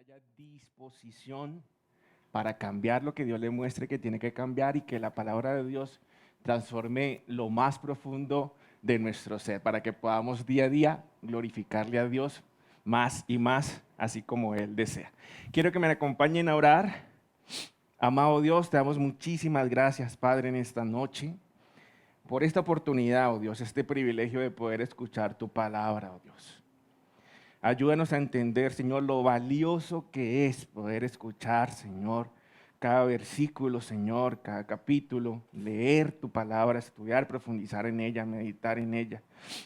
haya disposición para cambiar lo que Dios le muestre que tiene que cambiar y que la palabra de Dios transforme lo más profundo de nuestro ser, para que podamos día a día glorificarle a Dios más y más, así como Él desea. Quiero que me acompañen a orar. Amado Dios, te damos muchísimas gracias, Padre, en esta noche, por esta oportunidad, oh Dios, este privilegio de poder escuchar tu palabra, oh Dios. Ayúdanos a entender, Señor, lo valioso que es poder escuchar, Señor, cada versículo, Señor, cada capítulo, leer tu palabra, estudiar, profundizar en ella, meditar en ella.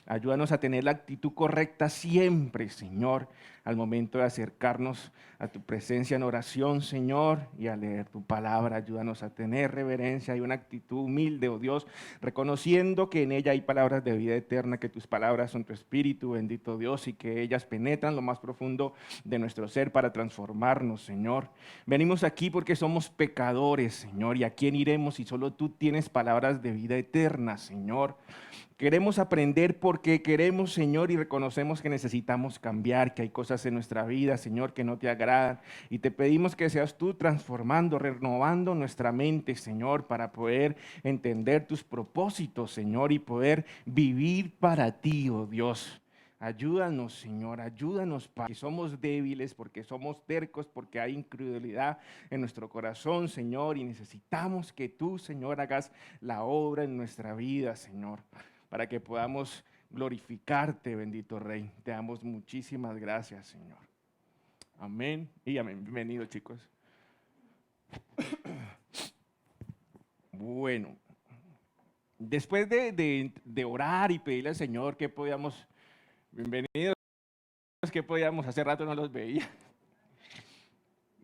Ayúdanos a tener la actitud correcta siempre, Señor, al momento de acercarnos a tu presencia en oración, Señor, y a leer tu palabra. Ayúdanos a tener reverencia y una actitud humilde, oh Dios, reconociendo que en ella hay palabras de vida eterna, que tus palabras son tu espíritu, bendito Dios, y que ellas penetran lo más profundo de nuestro ser para transformarnos, Señor. Venimos aquí porque somos pecadores, Señor, y a quién iremos si solo tú tienes palabras de vida eterna, Señor. Queremos aprender porque queremos, Señor, y reconocemos que necesitamos cambiar, que hay cosas en nuestra vida, Señor, que no te agradan. Y te pedimos que seas tú transformando, renovando nuestra mente, Señor, para poder entender tus propósitos, Señor, y poder vivir para ti, oh Dios. Ayúdanos, Señor, ayúdanos, porque somos débiles, porque somos tercos, porque hay incredulidad en nuestro corazón, Señor, y necesitamos que tú, Señor, hagas la obra en nuestra vida, Señor, para que podamos glorificarte, bendito Rey. Te damos muchísimas gracias, Señor. Amén y amén. Bienvenidos, chicos. Bueno, después de orar y pedirle al Señor que podíamos, bienvenidos, que podíamos, hace rato no los veía,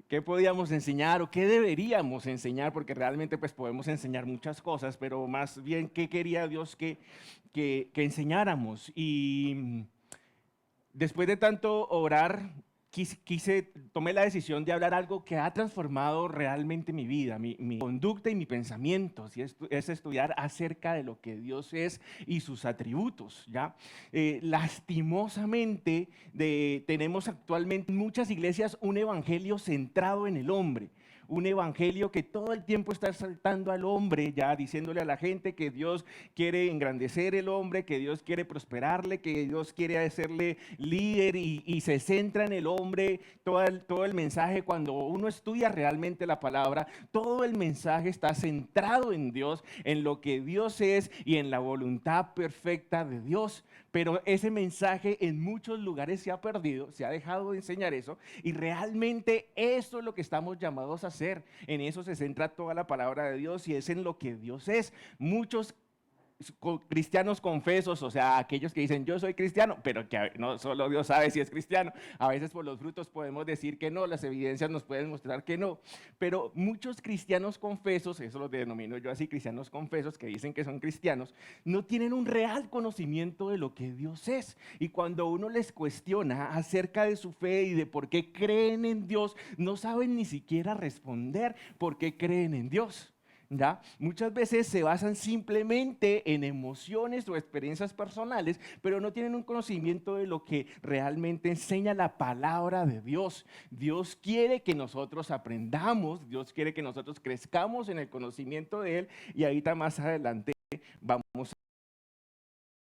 qué podíamos enseñar o qué deberíamos enseñar, porque realmente pues podemos enseñar muchas cosas, pero más bien qué quería Dios que enseñáramos. Y después de tanto orar, tomé la decisión de hablar algo que ha transformado realmente mi vida, mi conducta y mi pensamiento, es estudiar acerca de lo que Dios es y sus atributos, ¿ya? Lastimosamente, tenemos actualmente en muchas iglesias un evangelio centrado en el hombre. Un evangelio que todo el tiempo está exaltando al hombre, ya diciéndole a la gente que Dios quiere engrandecer el hombre, que Dios quiere prosperarle, que Dios quiere hacerle líder y se centra en el hombre. Todo el mensaje, cuando uno estudia realmente la palabra, todo el mensaje está centrado en Dios, en lo que Dios es y en la voluntad perfecta de Dios. Pero ese mensaje en muchos lugares se ha perdido, se ha dejado de enseñar eso, y realmente eso es lo que estamos llamados a hacer. En eso se centra toda la palabra de Dios y es en lo que Dios es. Muchos cristianos confesos, o sea, aquellos que dicen yo soy cristiano, pero que no solo Dios sabe si es cristiano. A veces por los frutos podemos decir que no, las evidencias nos pueden mostrar que no, pero muchos cristianos confesos, eso los denomino yo así, cristianos confesos, que dicen que son cristianos, no tienen un real conocimiento de lo que Dios es. Y cuando uno les cuestiona acerca de su fe y de por qué creen en Dios, no saben ni siquiera responder por qué creen en Dios. ¿Ya? Muchas veces se basan simplemente en emociones o experiencias personales, pero no tienen un conocimiento de lo que realmente enseña la palabra de Dios. Dios quiere que nosotros aprendamos, Dios quiere que nosotros crezcamos en el conocimiento de Él, y ahorita más adelante vamos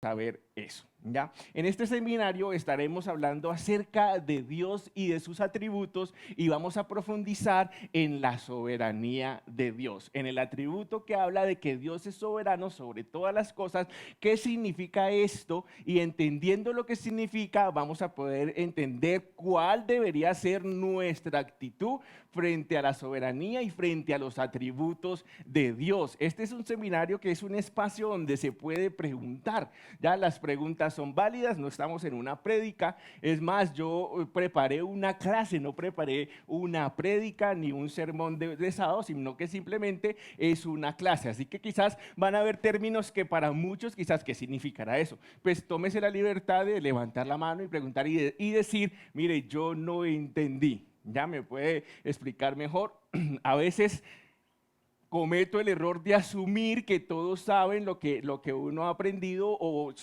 a ver eso. ¿Ya? En este seminario estaremos hablando acerca de Dios y de sus atributos, y vamos a profundizar en la soberanía de Dios, en el atributo que habla de que Dios es soberano sobre todas las cosas. ¿Qué significa esto? Y entendiendo lo que significa, vamos a poder entender cuál debería ser nuestra actitud frente a la soberanía y frente a los atributos de Dios. Este es un seminario que es un espacio donde se puede preguntar. Ya las preguntas son válidas, no estamos en una prédica. Es más, yo preparé una clase, no preparé una prédica ni un sermón de sábado, sino que simplemente es una clase. Así que quizás van a haber términos que para muchos, quizás, ¿qué significará eso? Pues tómese la libertad de levantar la mano y preguntar y decir, mire, yo no entendí. Ya me puede explicar mejor. A veces cometo el error de asumir que todos saben lo que uno ha aprendido o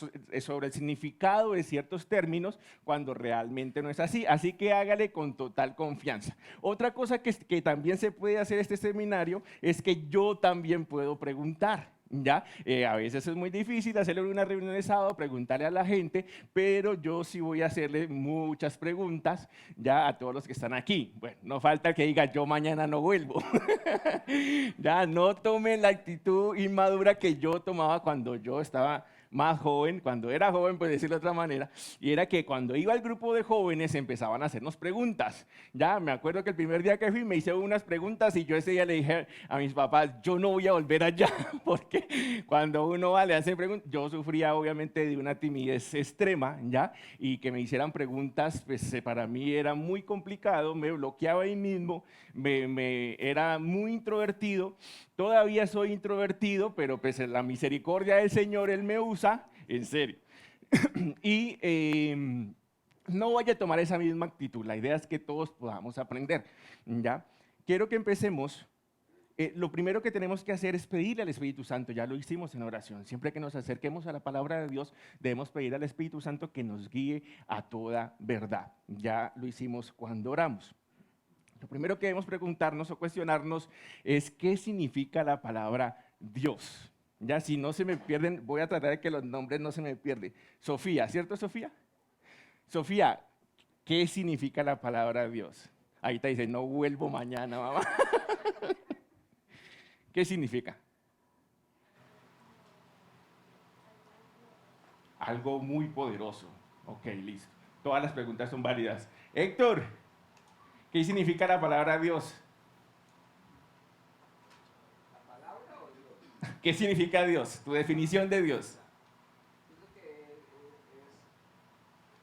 sobre el significado de ciertos términos cuando realmente no es así. Así que hágale con total confianza. Otra cosa que también se puede hacer este seminario es que yo también puedo preguntar. ¿Ya? A veces es muy difícil hacerle una reunión de sábado, preguntarle a la gente, pero yo sí voy a hacerle muchas preguntas ya a todos los que están aquí. Bueno, no falta que diga yo mañana no vuelvo. Ya no tomen la actitud inmadura que yo tomaba cuando yo estaba más joven, cuando era joven, pues decirlo de otra manera, y era que cuando iba al grupo de jóvenes empezaban a hacernos preguntas. Ya me acuerdo que el primer día que fui me hice unas preguntas y yo ese día le dije a mis papás, yo no voy a volver allá, porque cuando uno va le hacen preguntas, yo sufría obviamente de una timidez extrema, ya, y que me hicieran preguntas, pues para mí era muy complicado, me bloqueaba ahí mismo, era muy introvertido. Todavía soy introvertido, pero pues en la misericordia del Señor Él me usa, en serio. Y no vaya a tomar esa misma actitud. La idea es que todos podamos aprender, ¿ya? Quiero que empecemos. Lo primero que tenemos que hacer es pedirle al Espíritu Santo. Ya lo hicimos en oración. Siempre que nos acerquemos a la palabra de Dios, debemos pedir al Espíritu Santo que nos guíe a toda verdad. Ya lo hicimos cuando oramos. Lo primero que debemos preguntarnos o cuestionarnos es qué significa la palabra Dios. Ya si no se me pierden, voy a tratar de que los nombres no se me pierden. Sofía, ¿cierto Sofía? Sofía, ¿qué significa la palabra Dios? Ahí te dice, no vuelvo mañana, mamá. ¿Qué significa? Algo muy poderoso. Ok, listo. Todas las preguntas son válidas. Héctor, ¿qué significa la palabra Dios? ¿La palabra o Dios? ¿Qué significa Dios? Tu definición de Dios. Pienso que es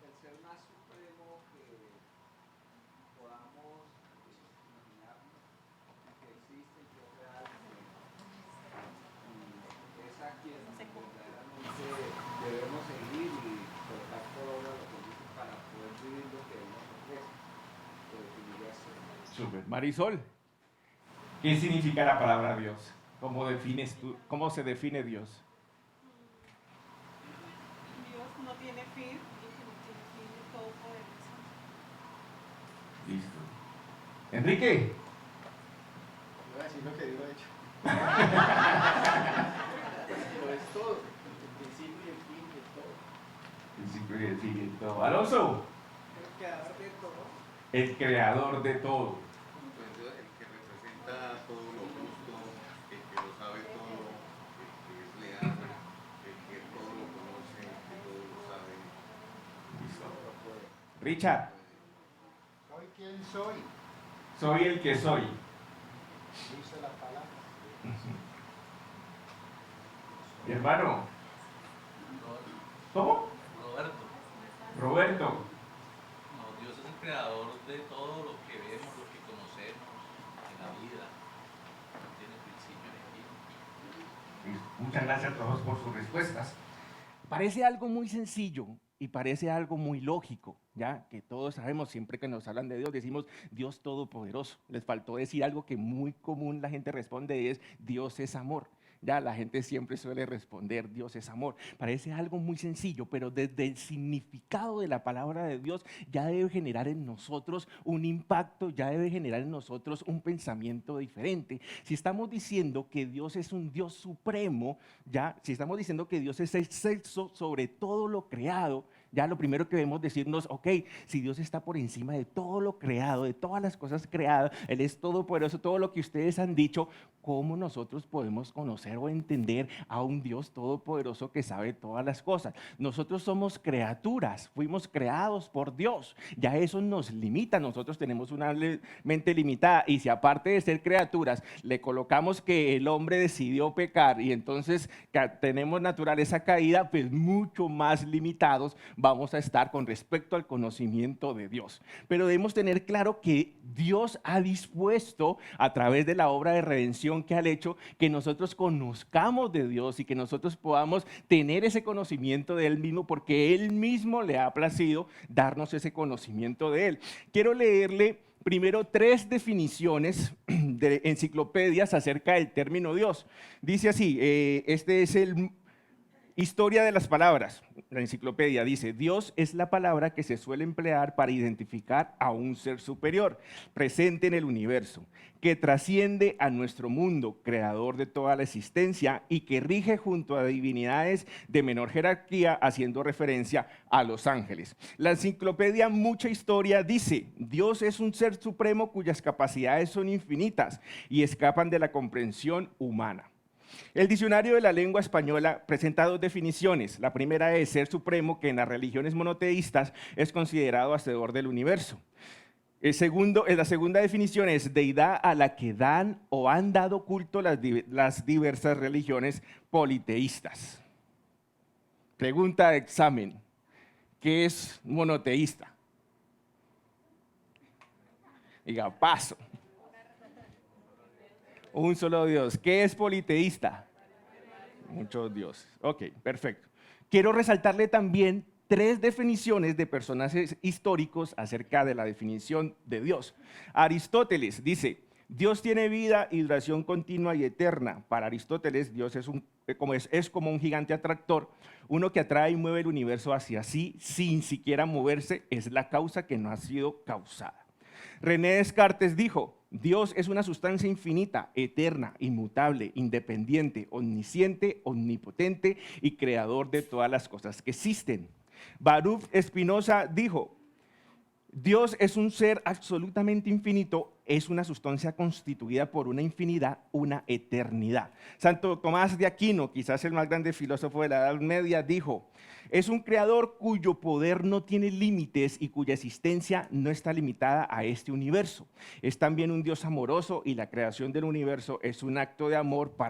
el ser más supremo que podamos imaginarnos, que existe y que es real. Y es a quien verdaderamente debemos seguir y colocar por obra lo que dice para poder vivir lo que Él nos ofrece. Lo definiría así. Súper. Marisol, ¿qué significa la palabra Dios? ¿Cómo defines tú, cómo se define Dios? Dios no tiene fin y que no tiene fin de todo poderoso. Listo. Enrique. Voy a decir lo que digo de hecho. Lo es todo. El principio y el fin de todo. Principio y el fin de todo. Alonso. El creador de todo. El creador de todo. Entonces, el que representa todo lo justo, el que lo sabe todo, el que es leal, el que todo lo conoce, el que todo lo sabe. Listo. Richard. Soy quien soy, Soy el que soy. dice la palabra. Mi hermano. ¿Cómo? Roberto, Roberto. no, Dios es el creador de todo lo que vemos, lo que conocemos en la vida. No tiene principio ni fin. Muchas gracias a todos por sus respuestas. Parece algo muy sencillo y parece algo muy lógico, ya que todos sabemos, siempre que nos hablan de Dios, decimos Dios Todopoderoso. Les faltó decir algo que muy común la gente responde, es Dios es amor. Ya la gente siempre suele responder Dios es amor. Parece algo muy sencillo, pero desde el significado de la palabra de Dios ya debe generar en nosotros un impacto, ya debe generar en nosotros un pensamiento diferente. Si estamos diciendo que Dios es un Dios supremo, ya, si estamos diciendo que Dios es excelso sobre todo lo creado, ya lo primero que debemos decirnos, ok, si Dios está por encima de todo lo creado, de todas las cosas creadas, Él es todopoderoso, todo lo que ustedes han dicho, ¿cómo nosotros podemos conocer o entender a un Dios todopoderoso que sabe todas las cosas? Nosotros somos criaturas, fuimos creados por Dios, ya eso nos limita, nosotros tenemos una mente limitada y si aparte de ser criaturas le colocamos que el hombre decidió pecar y entonces tenemos naturaleza caída, pues mucho más limitados vamos a estar con respecto al conocimiento de Dios. Pero debemos tener claro que Dios ha dispuesto a través de la obra de redención que ha hecho que nosotros conozcamos de Dios y que nosotros podamos tener ese conocimiento de Él mismo porque Él mismo le ha placido darnos ese conocimiento de Él. Quiero leerle Primero, tres definiciones de enciclopedias acerca del término Dios. Dice así, este es el Historia de las palabras. La enciclopedia dice, Dios es la palabra que se suele emplear para identificar a un ser superior, presente en el universo, que trasciende a nuestro mundo, creador de toda la existencia y que rige junto a divinidades de menor jerarquía, haciendo referencia a los ángeles. La enciclopedia Mucha Historia dice, Dios es un ser supremo cuyas capacidades son infinitas y escapan de la comprensión humana. El diccionario de la lengua española presenta dos definiciones. La primera es ser supremo, que en las religiones monoteístas es considerado hacedor del universo. La segunda definición es deidad a la que dan o han dado culto las diversas religiones politeístas. Pregunta de examen. ¿Qué es monoteísta? Diga, paso. Un solo Dios. ¿Qué es politeísta? Muchos dioses. Ok, perfecto. Quiero resaltarle también tres definiciones de personajes históricos acerca de la definición de Dios. Aristóteles dice, Dios tiene vida y duración continua y eterna. Para Aristóteles, Dios es como un gigante atractor, uno que atrae y mueve el universo hacia sí sin siquiera moverse, es la causa que no ha sido causada. René Descartes dijo, Dios es una sustancia infinita, eterna, inmutable, independiente, omnisciente, omnipotente y creador de todas las cosas que existen. Baruch Spinoza dijo, Dios es un ser absolutamente infinito, es una sustancia constituida por una infinidad, una eternidad. Santo Tomás de Aquino, quizás el más grande filósofo de la Edad Media, dijo, es un creador cuyo poder no tiene límites y cuya existencia no está limitada a este universo. Es también un Dios amoroso y la creación del universo es un acto de amor para...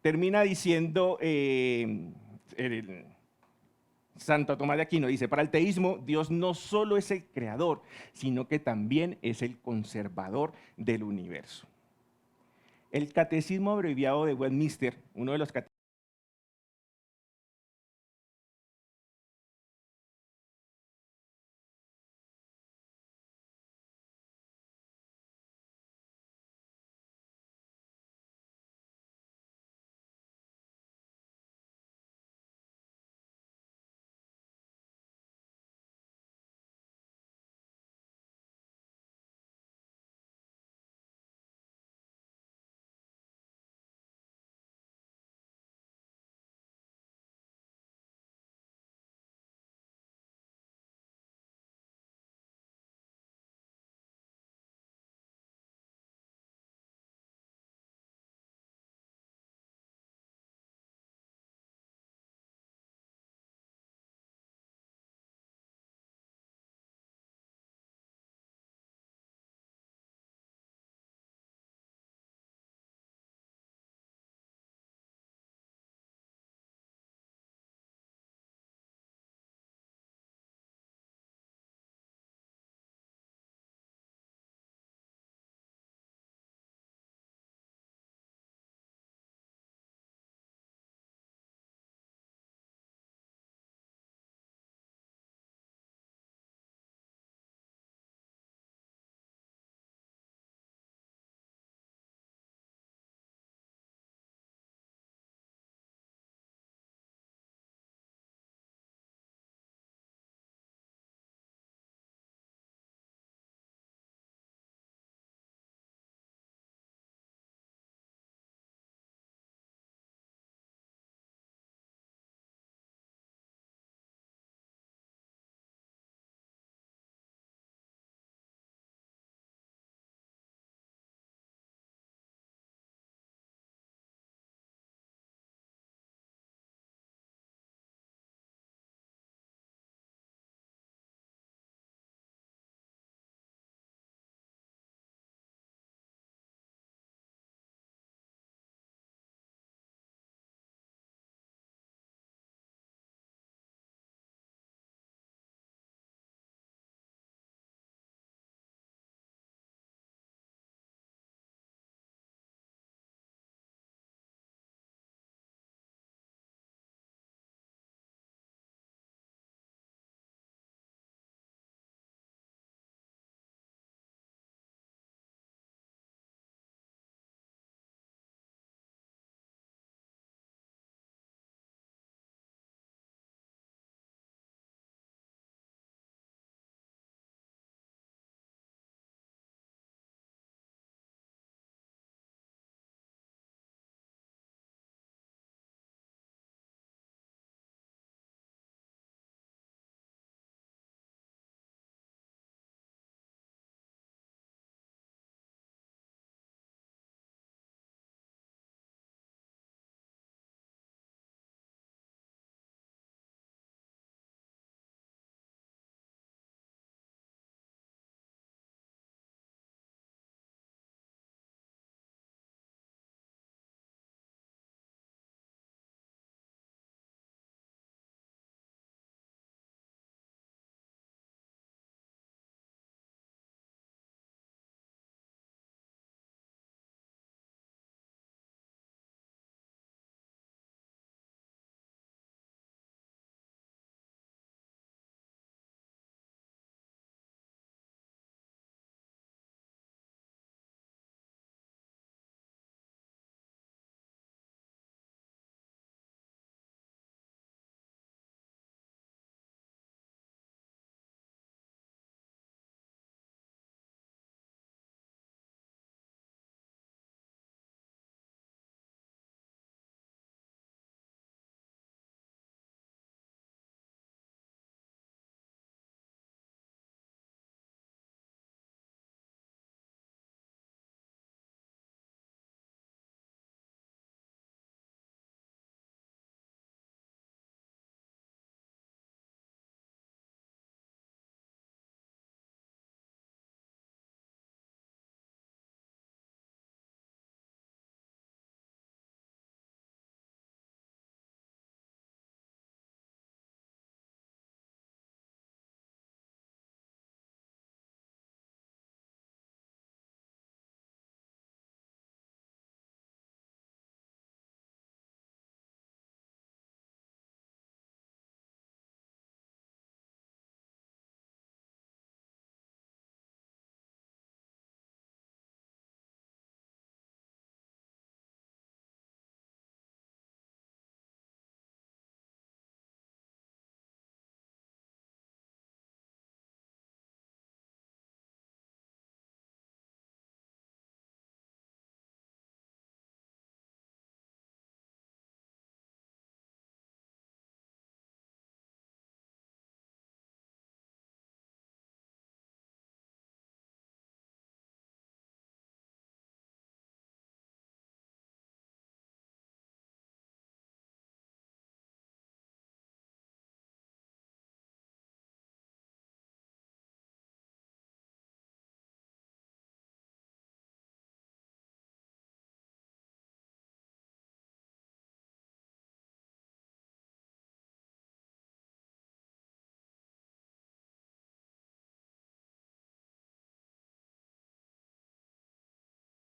Termina diciendo... Santo Tomás de Aquino dice, para el teísmo, Dios no solo es el creador, sino que también es el conservador del universo. El Catecismo Abreviado de Westminster, uno de los catecismos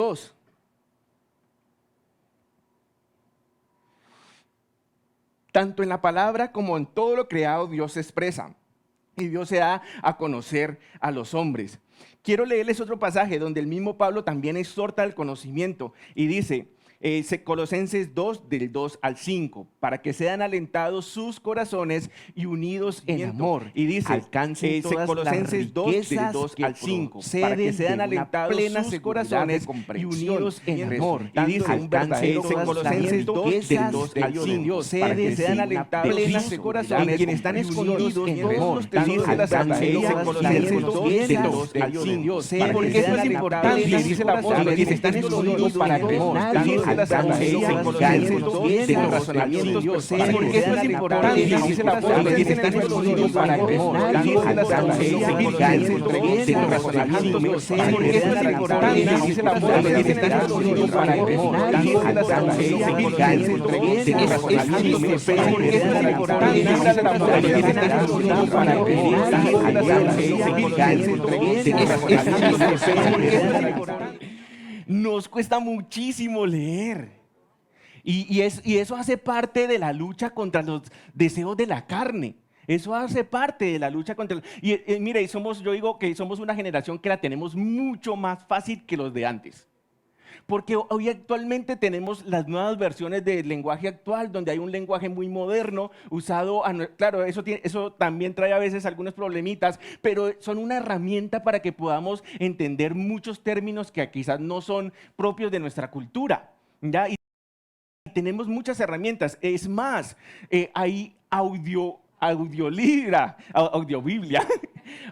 2. Tanto en la palabra como en todo lo creado, Dios se expresa y Dios se da a conocer a los hombres. Quiero leerles otro pasaje donde el mismo Pablo también exhorta al conocimiento y dice, Colosenses 2, del 2 al 5, para que sean alentados sus corazones y unidos en amor. Y dice, alcancen todas Colosenses las 2, del riquezas 2 que al 5, proceden para que sean de una alentados plena sus seguridad corazones de y comprensión, unidos en amor. Y resultando dice, un verdadero Colosenses 2, del riquezas 2 de al 5, Dios, para que proceden sean de una alentados plena sus seguridad corazones de quienes están comprensión, escondidos en resultando todos los tesoros de la alcanzando sabiduría. las Colosenses 2, del riquezas 2 al 5, proceden porque de esto es una importante, plena dice el apóstol, seguridad quienes están de escondidos comprensión, para que nadie dice la sabiduría, alcanza Colosenses 2, del riquezas razonamientos, Dios, porque esto es importante, dice el apóstol, quienes están escondidos para que dice la sabiduría, Colosenses 2, del razonamientos, porque esto es importante, dice el apóstol, quienes están escondidos para que dice la sabiduría, Colosenses 2, del razonamientos, porque esto es importante, dice el apóstol, quienes están escondidos para que dice la sabiduría, Colosenses 2, del razonamientos, porque esto es importante. Nos cuesta muchísimo leer. Y eso hace parte de la lucha contra los deseos de la carne. Eso hace parte de la lucha contra... mire, yo digo que somos una generación que la tenemos mucho más fácil que los de antes. Porque hoy actualmente tenemos las nuevas versiones del lenguaje actual, donde hay un lenguaje muy moderno, usado, claro, eso también trae a veces algunos problemitas, pero son una herramienta para que podamos entender muchos términos que quizás no son propios de nuestra cultura, ¿ya? Y tenemos muchas herramientas. Es más, hay audiobiblia,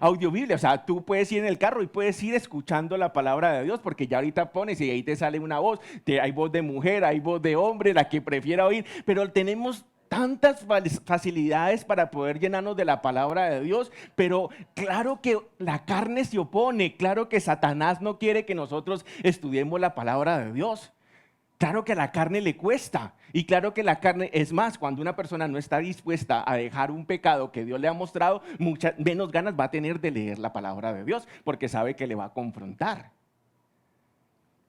audiobiblia, o sea, tú puedes ir en el carro y puedes ir escuchando la palabra de Dios, porque ya ahorita pones y ahí te sale una voz, hay voz de mujer, hay voz de hombre, la que prefiera oír, pero tenemos tantas facilidades para poder llenarnos de la palabra de Dios, pero claro que la carne se opone, claro que Satanás no quiere que nosotros estudiemos la palabra de Dios. Claro que a la carne le cuesta, y claro que la carne, es más, cuando una persona no está dispuesta a dejar un pecado que Dios le ha mostrado, muchas menos ganas va a tener de leer la palabra de Dios, porque sabe que le va a confrontar.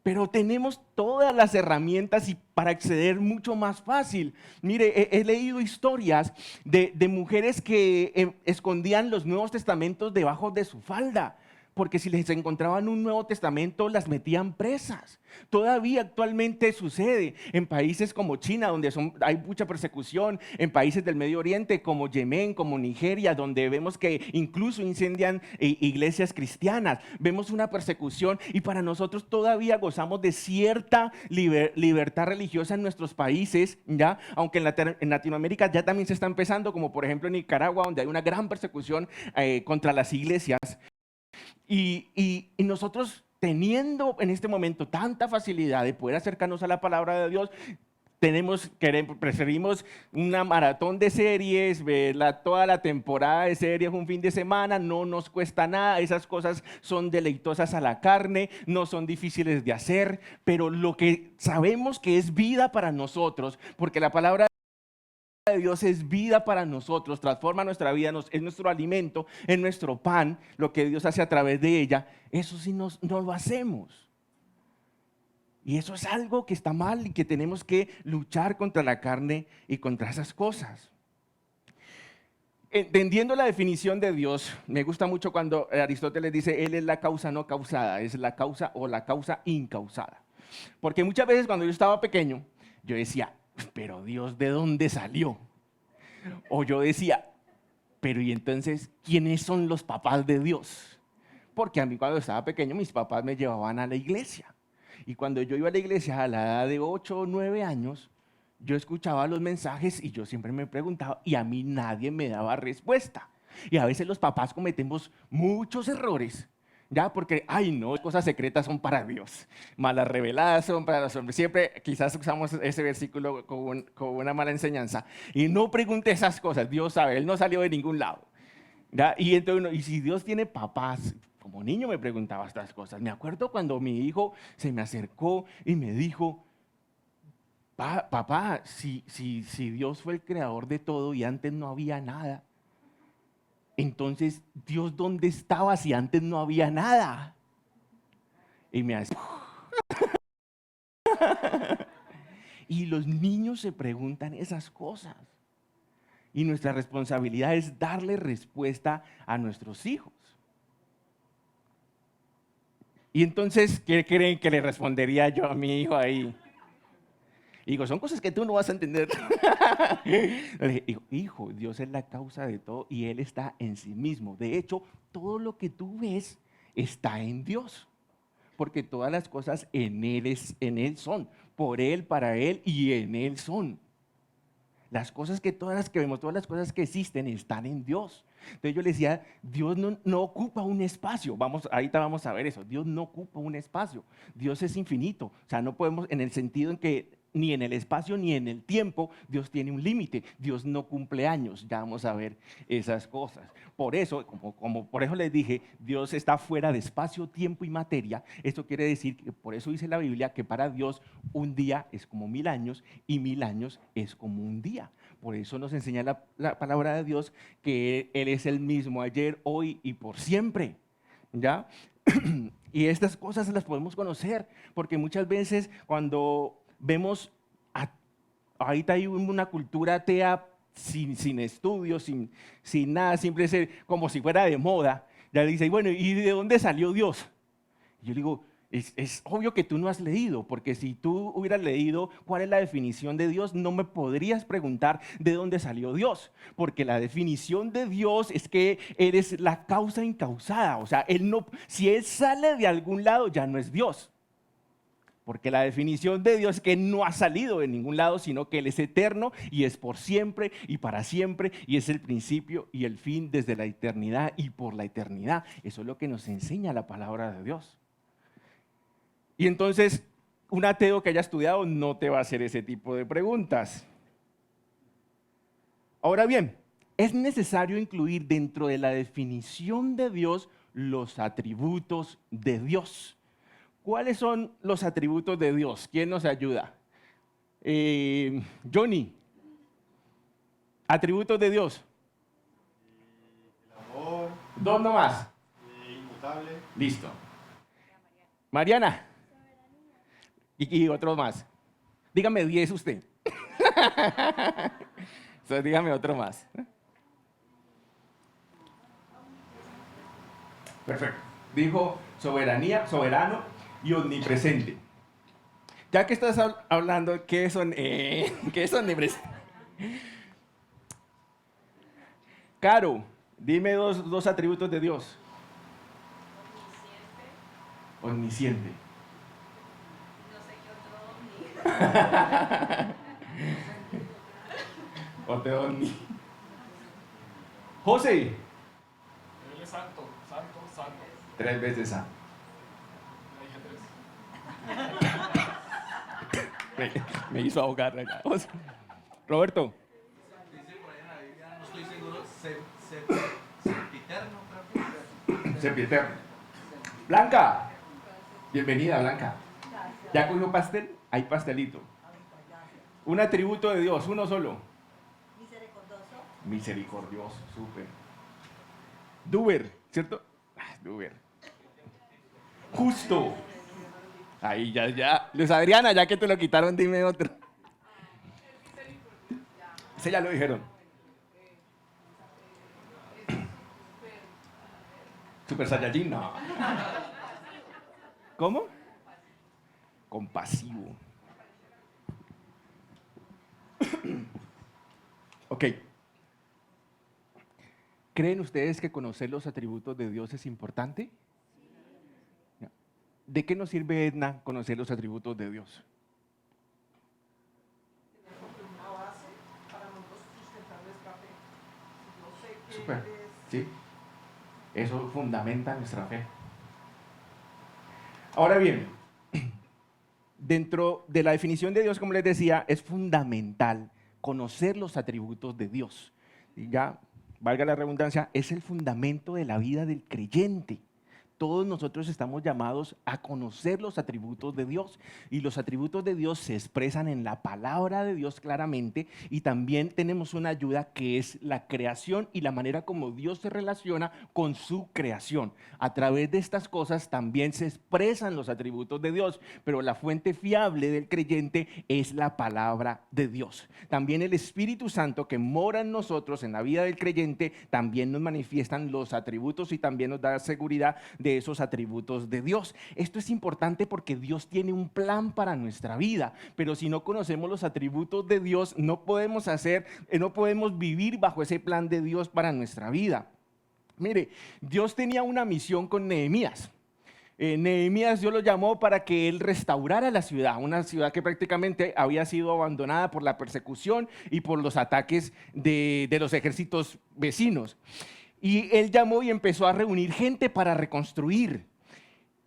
Pero tenemos todas las herramientas y para acceder mucho más fácil. Mire, he leído historias de mujeres que escondían los Nuevos Testamentos debajo de su falda, porque si les encontraban un Nuevo Testamento las metían presas. Todavía actualmente sucede en países como China, donde hay mucha persecución, en países del Medio Oriente como Yemen, como Nigeria, donde vemos que incluso incendian iglesias cristianas. Vemos una persecución y para nosotros todavía gozamos de cierta libertad religiosa en nuestros países, ¿ya? Aunque en Latinoamérica ya también se está empezando, como por ejemplo en Nicaragua, donde hay una gran persecución contra las iglesias. Y nosotros, teniendo en este momento tanta facilidad de poder acercarnos a la palabra de Dios, preferimos una maratón de series, verla toda la temporada de series un fin de semana, no nos cuesta nada, esas cosas son deleitosas a la carne, no son difíciles de hacer, pero lo que sabemos que es vida para nosotros, porque la palabra de Dios es vida para nosotros, transforma nuestra vida, es nuestro alimento, es nuestro pan, lo que Dios hace a través de ella, eso sí no lo hacemos. Y eso es algo que está mal y que tenemos que luchar contra la carne y contra esas cosas. Entendiendo la definición de Dios, me gusta mucho cuando Aristóteles dice, Él es la causa no causada, es la causa o la causa incausada. Porque muchas veces cuando yo estaba pequeño, yo decía, pero Dios, ¿de dónde salió? O yo decía, pero ¿y entonces quiénes son los papás de Dios? Porque a mí cuando estaba pequeño mis papás me llevaban a la iglesia. Y cuando yo iba a la iglesia a la edad de 8 o 9 años, yo escuchaba los mensajes y yo siempre me preguntaba y a mí nadie me daba respuesta. Y a veces los papás cometemos muchos errores. Ya, porque, ay no, cosas secretas son para Dios, malas reveladas son para los hombres. Siempre quizás usamos ese versículo como una mala enseñanza. Y no pregunte esas cosas, Dios sabe, Él no salió de ningún lado. ¿Ya? Y si Dios tiene papás, como niño me preguntaba estas cosas. Me acuerdo cuando mi hijo se me acercó y me dijo, papá, si Dios fue el creador de todo y antes no había nada, entonces, ¿Dios dónde estaba si antes no había nada? Y me hace, Y los niños se preguntan esas cosas. Y nuestra responsabilidad es darle respuesta a nuestros hijos. Y entonces, ¿qué creen que le respondería yo a mi hijo ahí? Y digo, son cosas que tú no vas a entender. Le dije, hijo, Dios es la causa de todo y Él está en sí mismo. De hecho, todo lo que tú ves está en Dios. Porque todas las cosas en Él son. Por Él, para Él y en Él son. Las cosas que todas las que vemos, todas las cosas que existen están en Dios. Entonces yo le decía, Dios no ocupa un espacio. Ahorita vamos a ver eso. Dios no ocupa un espacio. Dios es infinito. O sea, no podemos, en el sentido en que ni en el espacio ni en el tiempo, Dios tiene un límite. Dios no cumple años. Ya vamos a ver esas cosas. Por eso, por eso les dije, Dios está fuera de espacio, tiempo y materia. Esto quiere decir que, por eso dice la Biblia, que para Dios un día es como 1000 años y 1000 años es como un día. Por eso nos enseña la palabra de Dios que Él es el mismo ayer, hoy y por siempre. ¿Ya? Y estas cosas las podemos conocer, porque muchas veces cuando vemos, ahorita hay una cultura atea sin estudios, sin nada, siempre es como si fuera de moda. Ya le dice, bueno, ¿y de dónde salió Dios? Y yo digo, es obvio que tú no has leído, porque si tú hubieras leído cuál es la definición de Dios, no me podrías preguntar de dónde salió Dios, porque la definición de Dios es que eres la causa incausada. O sea, si Él sale de algún lado, ya no es Dios. Porque la definición de Dios es que no ha salido de ningún lado, sino que Él es eterno y es por siempre y para siempre y es el principio y el fin desde la eternidad y por la eternidad. Eso es lo que nos enseña la palabra de Dios. Y entonces, un ateo que haya estudiado no te va a hacer ese tipo de preguntas. Ahora bien, es necesario incluir dentro de la definición de Dios los atributos de Dios. ¿Cuáles son los atributos de Dios? ¿Quién nos ayuda? Johnny. Atributos de Dios. El amor, 2 nomás. inmutable, Listo. Mariana. Y otro más. Dígame 10 usted. Entonces dígame otro más. Perfecto. Dijo soberanía, soberano y omnipresente. Ya que estás hablando, ¿qué es omnipresente? Caro, dime dos atributos de Dios. Omnisciente. No sé qué otro Otro omni. José. Él es santo, santo, santo. 3 veces santo. Le dije 3. Me hizo ahogar. Roberto. Dice por ahí en la Biblia, no estoy seguro, sempiterno, creo que Sempiterno. Blanca. Bienvenida, Blanca. ¿Ya cogió pastel? Hay pastelito. Un atributo de Dios, uno solo. Misericordioso, súper. Duber, ¿cierto? Duber. Justo. Ahí ya. Luis Adriana, ya que te lo quitaron, dime otro. Ese ya lo dijeron. Super Saiyajin, no. ¿Cómo? Compasivo. Ok. ¿Creen ustedes que conocer los atributos de Dios es importante? ¿De qué nos sirve, Edna, conocer los atributos de Dios? una base para nosotros sustentar nuestra fe. Yo sé que Súper. es ¿Sí? Eso fundamenta nuestra fe. Ahora bien, dentro de la definición de Dios, como les decía, es fundamental conocer los atributos de Dios. Y ya, valga la redundancia, es el fundamento de la vida del creyente. todos nosotros estamos llamados a conocer los atributos de Dios. Y los atributos de Dios se expresan en la palabra de Dios claramente. Y también tenemos una ayuda que es la creación y la manera como Dios se relaciona con su creación. A través de estas cosas también se expresan los atributos de Dios. Pero la fuente fiable del creyente es la palabra de Dios. También el Espíritu Santo que mora en nosotros, en la vida del creyente, también nos manifiestan los atributos y también nos da seguridad de esos atributos de Dios. Esto es importante porque Dios tiene un plan para nuestra vida, pero si no conocemos los atributos de Dios, no podemos vivir bajo ese plan de Dios para nuestra vida. Mire, Dios tenía una misión con Nehemías. Nehemías Dios lo llamó para que él restaurara la ciudad, una ciudad que prácticamente había sido abandonada por la persecución y por los ataques de los ejércitos vecinos. Y él llamó y empezó a reunir gente para reconstruir.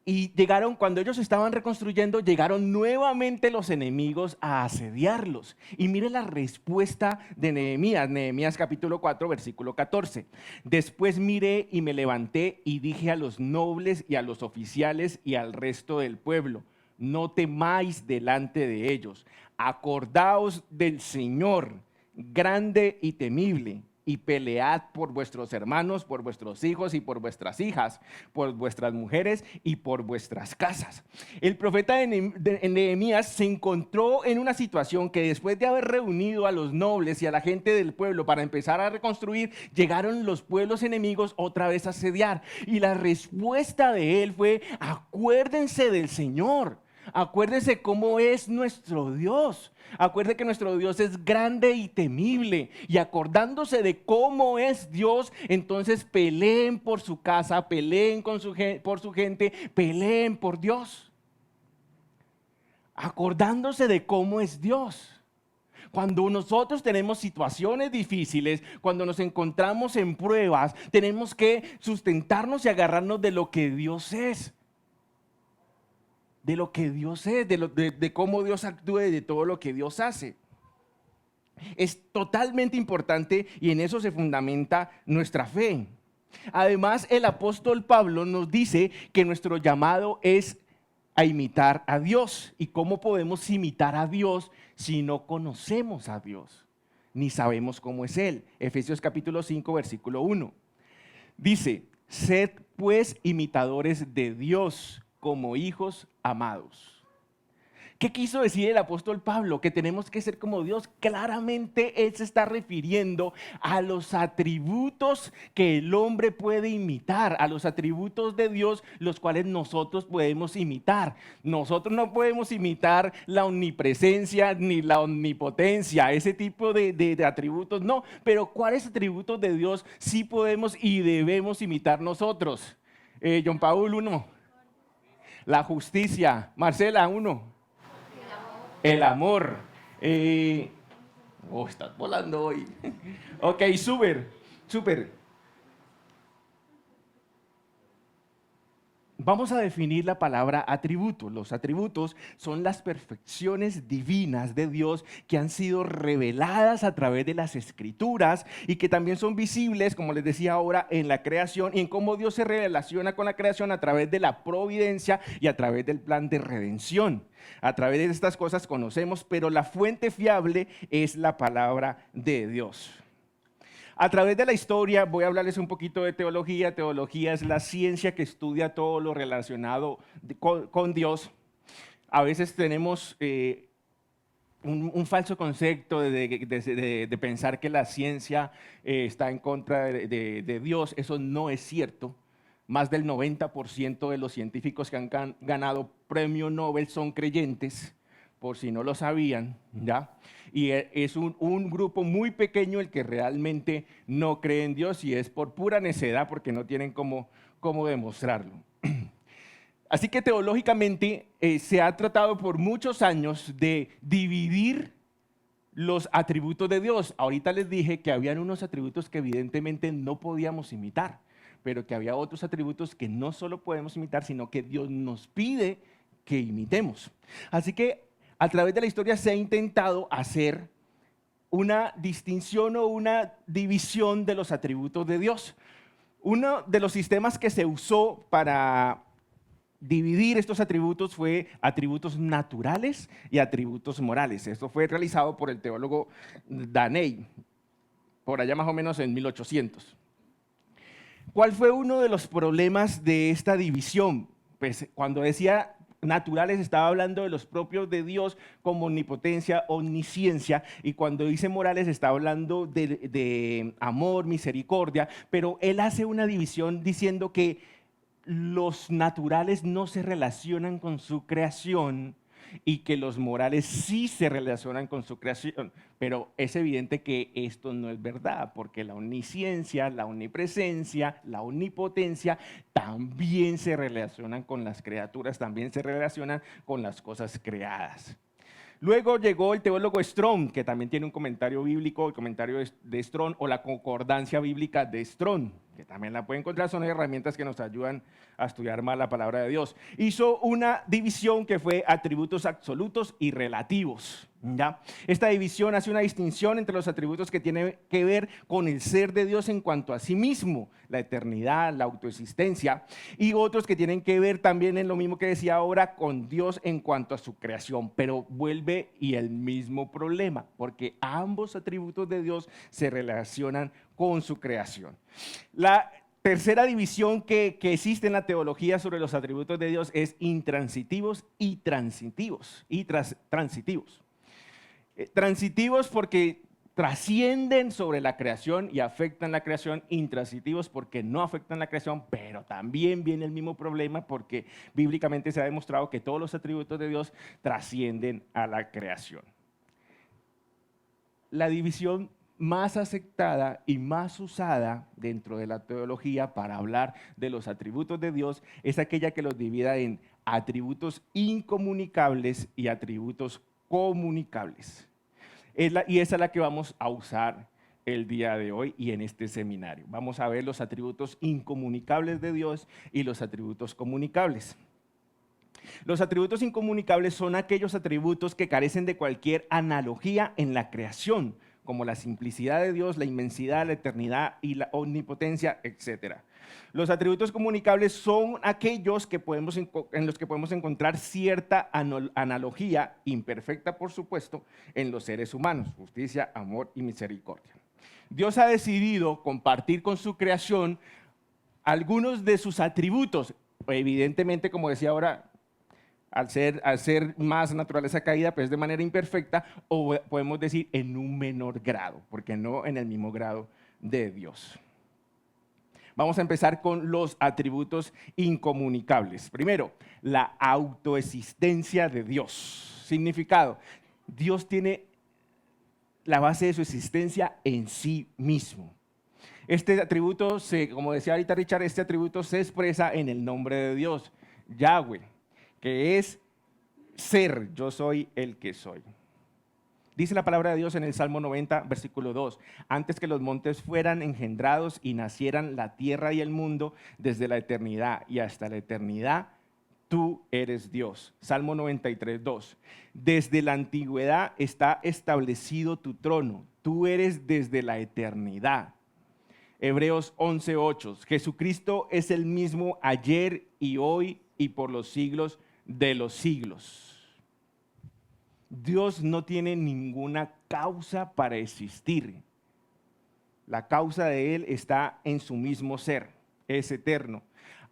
Y cuando ellos estaban reconstruyendo, llegaron nuevamente los enemigos a asediarlos. Y mire la respuesta de Nehemías, Nehemías capítulo 4, versículo 14. Después miré y me levanté y dije a los nobles y a los oficiales y al resto del pueblo: no temáis delante de ellos, acordaos del Señor, grande y temible, y pelead por vuestros hermanos, por vuestros hijos y por vuestras hijas, por vuestras mujeres y por vuestras casas. El profeta Nehemías se encontró en una situación que después de haber reunido a los nobles y a la gente del pueblo para empezar a reconstruir, llegaron los pueblos enemigos otra vez a asediar. Y la respuesta de él fue: acuérdense del Señor. Acuérdense cómo es nuestro Dios. Acuérdense que nuestro Dios es grande y temible. Y acordándose de cómo es Dios, entonces peleen por su casa, peleen por su gente, peleen por Dios. Acordándose de cómo es Dios. Cuando nosotros tenemos situaciones difíciles, cuando nos encontramos en pruebas, tenemos que sustentarnos y agarrarnos de lo que Dios es. De lo que Dios es, de cómo Dios actúa y de todo lo que Dios hace. Es totalmente importante y en eso se fundamenta nuestra fe. Además, el apóstol Pablo nos dice que nuestro llamado es a imitar a Dios. ¿Y cómo podemos imitar a Dios si no conocemos a Dios, ni sabemos cómo es Él? Efesios capítulo 5, versículo 1. Dice: sed pues imitadores de Dios como hijos amados. ¿Qué quiso decir el apóstol Pablo? Que tenemos que ser como Dios. Claramente él se está refiriendo a los atributos que el hombre puede imitar, a los atributos de Dios, los cuales nosotros podemos imitar. Nosotros no podemos imitar la omnipresencia ni la omnipotencia, ese tipo de atributos, no. Pero ¿cuáles atributos de Dios sí podemos y debemos imitar nosotros? John Paul, 1. La justicia. Marcela, 1. El amor. Estás volando hoy. Ok, súper. Vamos a definir la palabra atributo. Los atributos son las perfecciones divinas de Dios que han sido reveladas a través de las Escrituras y que también son visibles, como les decía ahora, en la creación y en cómo Dios se relaciona con la creación a través de la providencia y a través del plan de redención. A través de estas cosas conocemos, pero la fuente fiable es la palabra de Dios. A través de la historia voy a hablarles un poquito de teología. Teología es la ciencia que estudia todo lo relacionado con Dios. A veces tenemos un falso concepto de pensar que la ciencia está en contra de Dios. Eso no es cierto. Más del 90% de los científicos que han ganado premio Nobel son creyentes, por si no lo sabían, ¿ya? Y es un grupo muy pequeño el que realmente no cree en Dios y es por pura necedad porque no tienen cómo demostrarlo. Así que teológicamente se ha tratado por muchos años de dividir los atributos de Dios. Ahorita les dije que habían unos atributos que evidentemente no podíamos imitar, pero que había otros atributos que no solo podemos imitar, sino que Dios nos pide que imitemos. Así que a través de la historia se ha intentado hacer una distinción o una división de los atributos de Dios. Uno de los sistemas que se usó para dividir estos atributos fue atributos naturales y atributos morales. Esto fue realizado por el teólogo Daney, por allá más o menos en 1800. ¿Cuál fue uno de los problemas de esta división? Pues cuando decía naturales estaba hablando de los propios de Dios como omnipotencia, omnisciencia, y cuando dice morales está hablando de amor, misericordia, pero él hace una división diciendo que los naturales no se relacionan con su creación y que los morales sí se relacionan con su creación. Pero es evidente que esto no es verdad, porque la omnisciencia, la omnipresencia, la omnipotencia también se relacionan con las criaturas, también se relacionan con las cosas creadas. Luego llegó el teólogo Strong, que también tiene un comentario bíblico, el comentario de Strong o la concordancia bíblica de Strong, que también la pueden encontrar, son herramientas que nos ayudan a estudiar más la palabra de Dios. Hizo una división que fue atributos absolutos y relativos. ¿Ya? Esta división hace una distinción entre los atributos que tienen que ver con el ser de Dios en cuanto a sí mismo, la eternidad, la autoexistencia, y otros que tienen que ver también en lo mismo que decía ahora con Dios en cuanto a su creación. Pero vuelve y el mismo problema, porque ambos atributos de Dios se relacionan con su creación. La tercera división que existe en la teología sobre los atributos de Dios es intransitivos y transitivos. Transitivos porque trascienden sobre la creación y afectan la creación, intransitivos porque no afectan la creación, pero también viene el mismo problema porque bíblicamente se ha demostrado que todos los atributos de Dios trascienden a la creación. La división más aceptada y más usada dentro de la teología para hablar de los atributos de Dios es aquella que los divida en atributos incomunicables y atributos comunicables. Y esa es la que vamos a usar el día de hoy y en este seminario. Vamos a ver los atributos incomunicables de Dios y los atributos comunicables. Los atributos incomunicables son aquellos atributos que carecen de cualquier analogía en la creación, como la simplicidad de Dios, la inmensidad, la eternidad y la omnipotencia, etc. Los atributos comunicables son aquellos en los que podemos encontrar cierta analogía, imperfecta por supuesto, en los seres humanos: justicia, amor y misericordia. Dios ha decidido compartir con su creación algunos de sus atributos, evidentemente, como decía ahora, al ser más naturaleza caída, pues de manera imperfecta, o podemos decir en un menor grado, porque no en el mismo grado de Dios. Vamos a empezar con los atributos incomunicables. Primero, la autoexistencia de Dios. Significado: Dios tiene la base de su existencia en sí mismo. Este atributo, como decía ahorita Richard, este atributo se expresa en el nombre de Dios, Yahweh, que es ser, yo soy el que soy. Dice la palabra de Dios en el Salmo 90, versículo 2, antes que los montes fueran engendrados y nacieran la tierra y el mundo, desde la eternidad y hasta la eternidad, tú eres Dios. Salmo 93, 2, desde la antigüedad está establecido tu trono, tú eres desde la eternidad. Hebreos 11, 8, Jesucristo es el mismo ayer y hoy y por los siglos de los siglos. Dios no tiene ninguna causa para existir. La causa de Él está en su mismo ser, es eterno.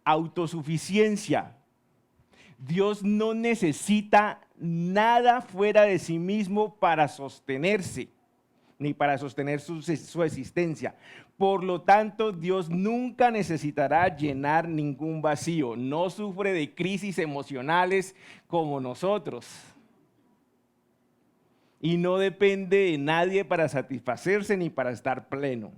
Autosuficiencia. Dios no necesita nada fuera de sí mismo para sostenerse, ni para sostener su existencia. Por lo tanto, Dios nunca necesitará llenar ningún vacío. No sufre de crisis emocionales como nosotros. Y no depende de nadie para satisfacerse ni para estar pleno.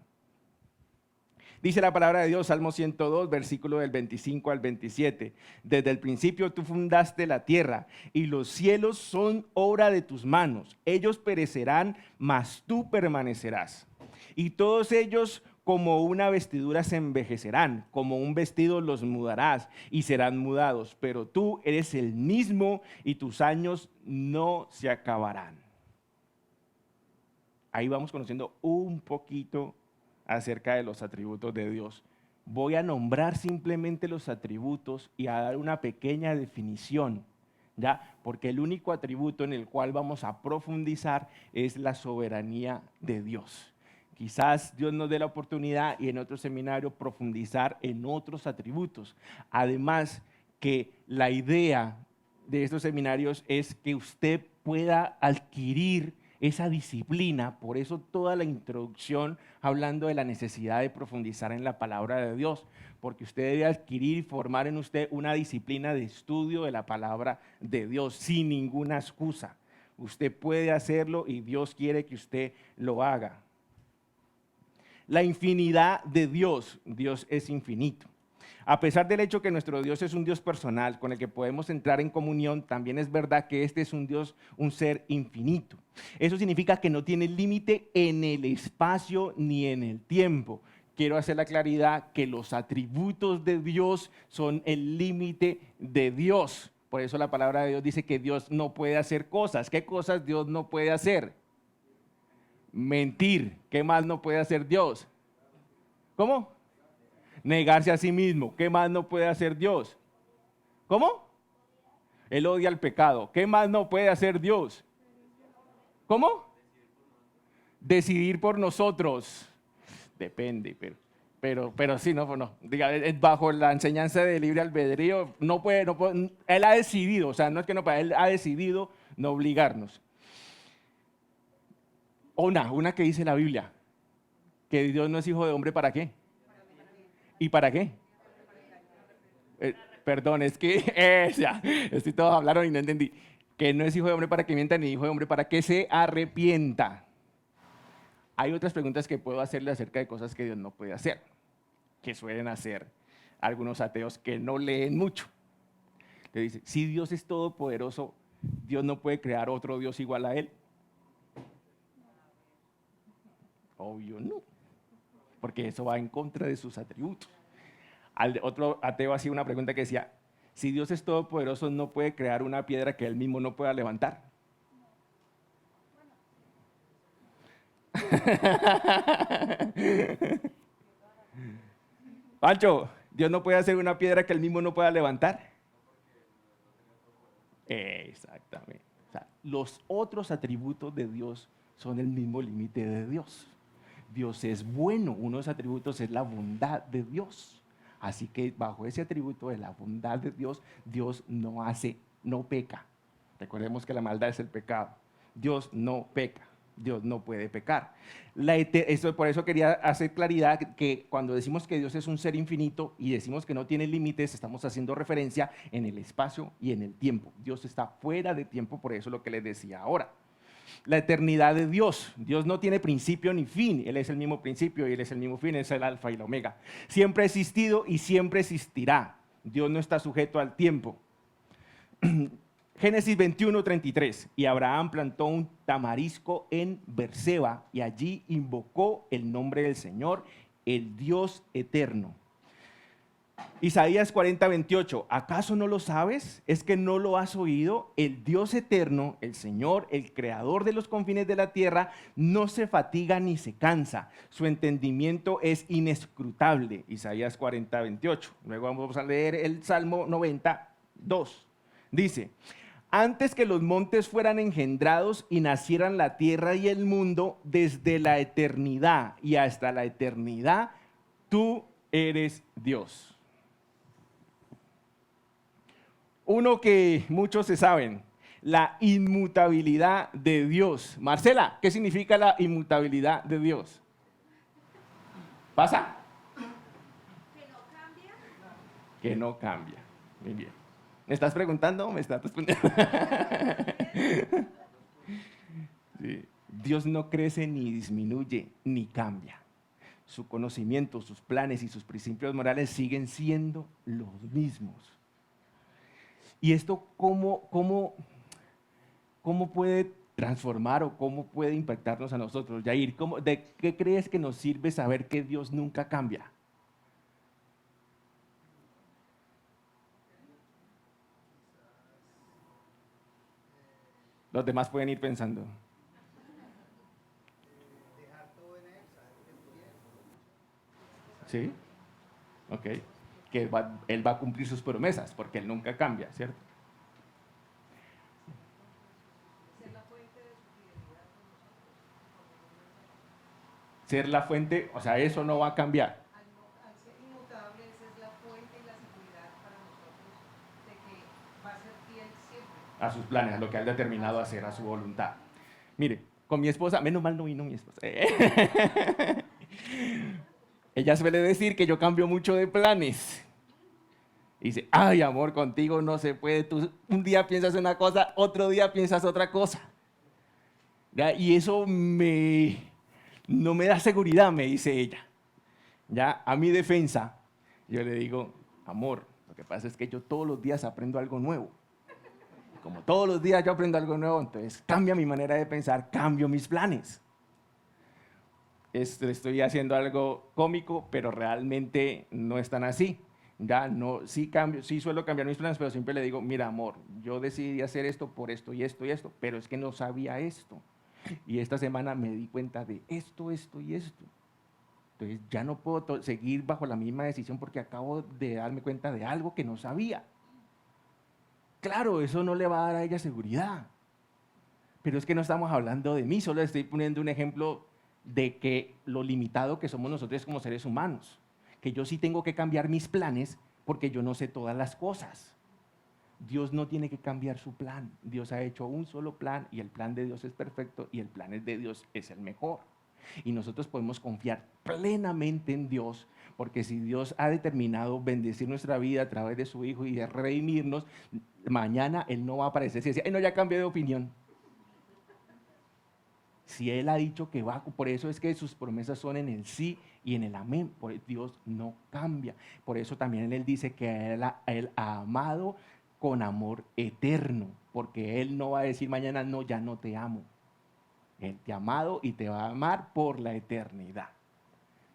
Dice la palabra de Dios, Salmo 102, versículo del 25 al 27. Desde el principio tú fundaste la tierra y los cielos son obra de tus manos. Ellos perecerán, mas tú permanecerás. Y todos ellos como una vestidura se envejecerán, como un vestido los mudarás y serán mudados. Pero tú eres el mismo y tus años no se acabarán. Ahí vamos conociendo un poquito acerca de los atributos de Dios voy a nombrar simplemente los atributos y a dar una pequeña definición, ¿ya? Porque el único atributo en el cual vamos a profundizar es la soberanía de Dios. Quizás Dios nos dé la oportunidad y en otro seminario profundizar en otros atributos. Además, que la idea de estos seminarios es que usted pueda adquirir esa disciplina, por eso toda la introducción hablando de la necesidad de profundizar en la palabra de Dios, porque usted debe adquirir y formar en usted una disciplina de estudio de la palabra de Dios sin ninguna excusa. Usted puede hacerlo y Dios quiere que usted lo haga. La infinidad de Dios, Dios es infinito. A pesar del hecho que nuestro Dios es un Dios personal con el que podemos entrar en comunión, también es verdad que este es un Dios, un ser infinito. Eso significa que no tiene límite en el espacio ni en el tiempo. Quiero hacer la claridad que los atributos de Dios son el límite de Dios. Por eso la palabra de Dios dice que Dios no puede hacer cosas. ¿Qué cosas Dios no puede hacer? Mentir. ¿Qué más no puede hacer Dios? ¿Cómo? Negarse a sí mismo. ¿Qué más no puede hacer Dios? ¿Cómo? Él odia el pecado. ¿Qué más no puede hacer Dios? ¿Cómo? Decidir por nosotros. Depende, pero sí, no. Diga, bajo la enseñanza de libre albedrío, no puede, él ha decidido, o sea, no es que no pueda, él ha decidido no obligarnos. Una que dice la Biblia, que Dios no es hijo de hombre, ¿para qué? ¿Y para qué? Perdón, es que ya, todos hablaron y no entendí. Que no es hijo de hombre para que mienta, ni hijo de hombre para que se arrepienta. Hay otras preguntas que puedo hacerle acerca de cosas que Dios no puede hacer, que suelen hacer algunos ateos que no leen mucho. Le dice, si Dios es todopoderoso, ¿Dios no puede crear otro Dios igual a Él? Obvio no, porque eso va en contra de sus atributos. Otro ateo hacía una pregunta que decía, si Dios es todopoderoso, ¿no puede crear una piedra que Él mismo no pueda levantar? Pancho, ¿Dios no puede hacer una piedra que Él mismo no pueda levantar? Exactamente. O sea, los otros atributos de Dios son el mismo límite de Dios. Dios es bueno, uno de los atributos es la bondad de Dios. Así que bajo ese atributo de la bondad de Dios, Dios no peca. Recordemos que la maldad es el pecado. Dios no peca, Dios no puede pecar. Por eso quería hacer claridad que cuando decimos que Dios es un ser infinito y decimos que no tiene límites, estamos haciendo referencia en el espacio y en el tiempo. Dios está fuera de tiempo, por eso es lo que les decía ahora. La eternidad de Dios. Dios no tiene principio ni fin. Él es el mismo principio y Él es el mismo fin. Es el alfa y la omega. Siempre ha existido y siempre existirá. Dios no está sujeto al tiempo. Génesis 21:33. Y Abraham plantó un tamarisco en Berseba y allí invocó el nombre del Señor, el Dios eterno. Isaías 40:28, ¿acaso no lo sabes? ¿Es que no lo has oído? El Dios eterno, el Señor, el creador de los confines de la tierra, no se fatiga ni se cansa. Su entendimiento es inescrutable. Isaías 40:28. Luego vamos a leer el Salmo 92. Dice, antes que los montes fueran engendrados y nacieran la tierra y el mundo, desde la eternidad y hasta la eternidad, tú eres Dios. Uno que muchos se saben, la inmutabilidad de Dios. Marcela, ¿qué significa la inmutabilidad de Dios? ¿Pasa? Que no cambia. Que no cambia. Muy bien. ¿Me estás preguntando o me estás respondiendo? Sí. Dios no crece ni disminuye ni cambia. Su conocimiento, sus planes y sus principios morales siguen siendo los mismos. ¿Y esto cómo puede transformar o cómo puede impactarnos a nosotros? Yair, ¿de qué crees que nos sirve saber que Dios nunca cambia? Los demás pueden ir pensando. Dejar todo en Él, saber que es bien. ¿Sí? ¿ok? Que Él va a cumplir sus promesas, porque Él nunca cambia, ¿cierto? Ser la fuente, o sea, eso no va a cambiar. Al ser inmutable, esa es la fuente y la seguridad para nosotros de que va a ser fiel siempre. A sus planes, a lo que ha determinado hacer, a su voluntad. Mire, con mi esposa, menos mal no vino mi esposa. Ella suele decir que yo cambio mucho de planes. Y dice, ay amor, contigo no se puede. Tú un día piensas una cosa, otro día piensas otra cosa. ¿Ya? Y eso no me da seguridad, me dice ella. Ya, a mi defensa, yo le digo, amor, lo que pasa es que yo todos los días aprendo algo nuevo. Como todos los días yo aprendo algo nuevo, entonces cambia mi manera de pensar, cambio mis planes. Estoy haciendo algo cómico, pero realmente no es tan así. Ya no, sí suelo cambiar mis planes, pero siempre le digo, mira amor, yo decidí hacer esto por esto y esto y esto, pero es que no sabía esto. Y esta semana me di cuenta de esto, esto y esto. Entonces ya no puedo seguir bajo la misma decisión porque acabo de darme cuenta de algo que no sabía. Claro, eso no le va a dar a ella seguridad. Pero es que no estamos hablando de mí, solo estoy poniendo un ejemplo de que lo limitado que somos nosotros como seres humanos. Que yo sí tengo que cambiar mis planes porque yo no sé todas las cosas. Dios no tiene que cambiar su plan. Dios ha hecho un solo plan y el plan de Dios es perfecto y el plan de Dios es el mejor. Y nosotros podemos confiar plenamente en Dios, porque si Dios ha determinado bendecir nuestra vida a través de su Hijo y de redimirnos, mañana Él no va a aparecer y decir, ay no, ya cambié de opinión. Si Él ha dicho que va, por eso es que sus promesas son en el sí y en el amén. Dios no cambia. Por eso también Él dice que Él ha amado con amor eterno, porque Él no va a decir mañana, no, ya no te amo. Él te ha amado y te va a amar por la eternidad.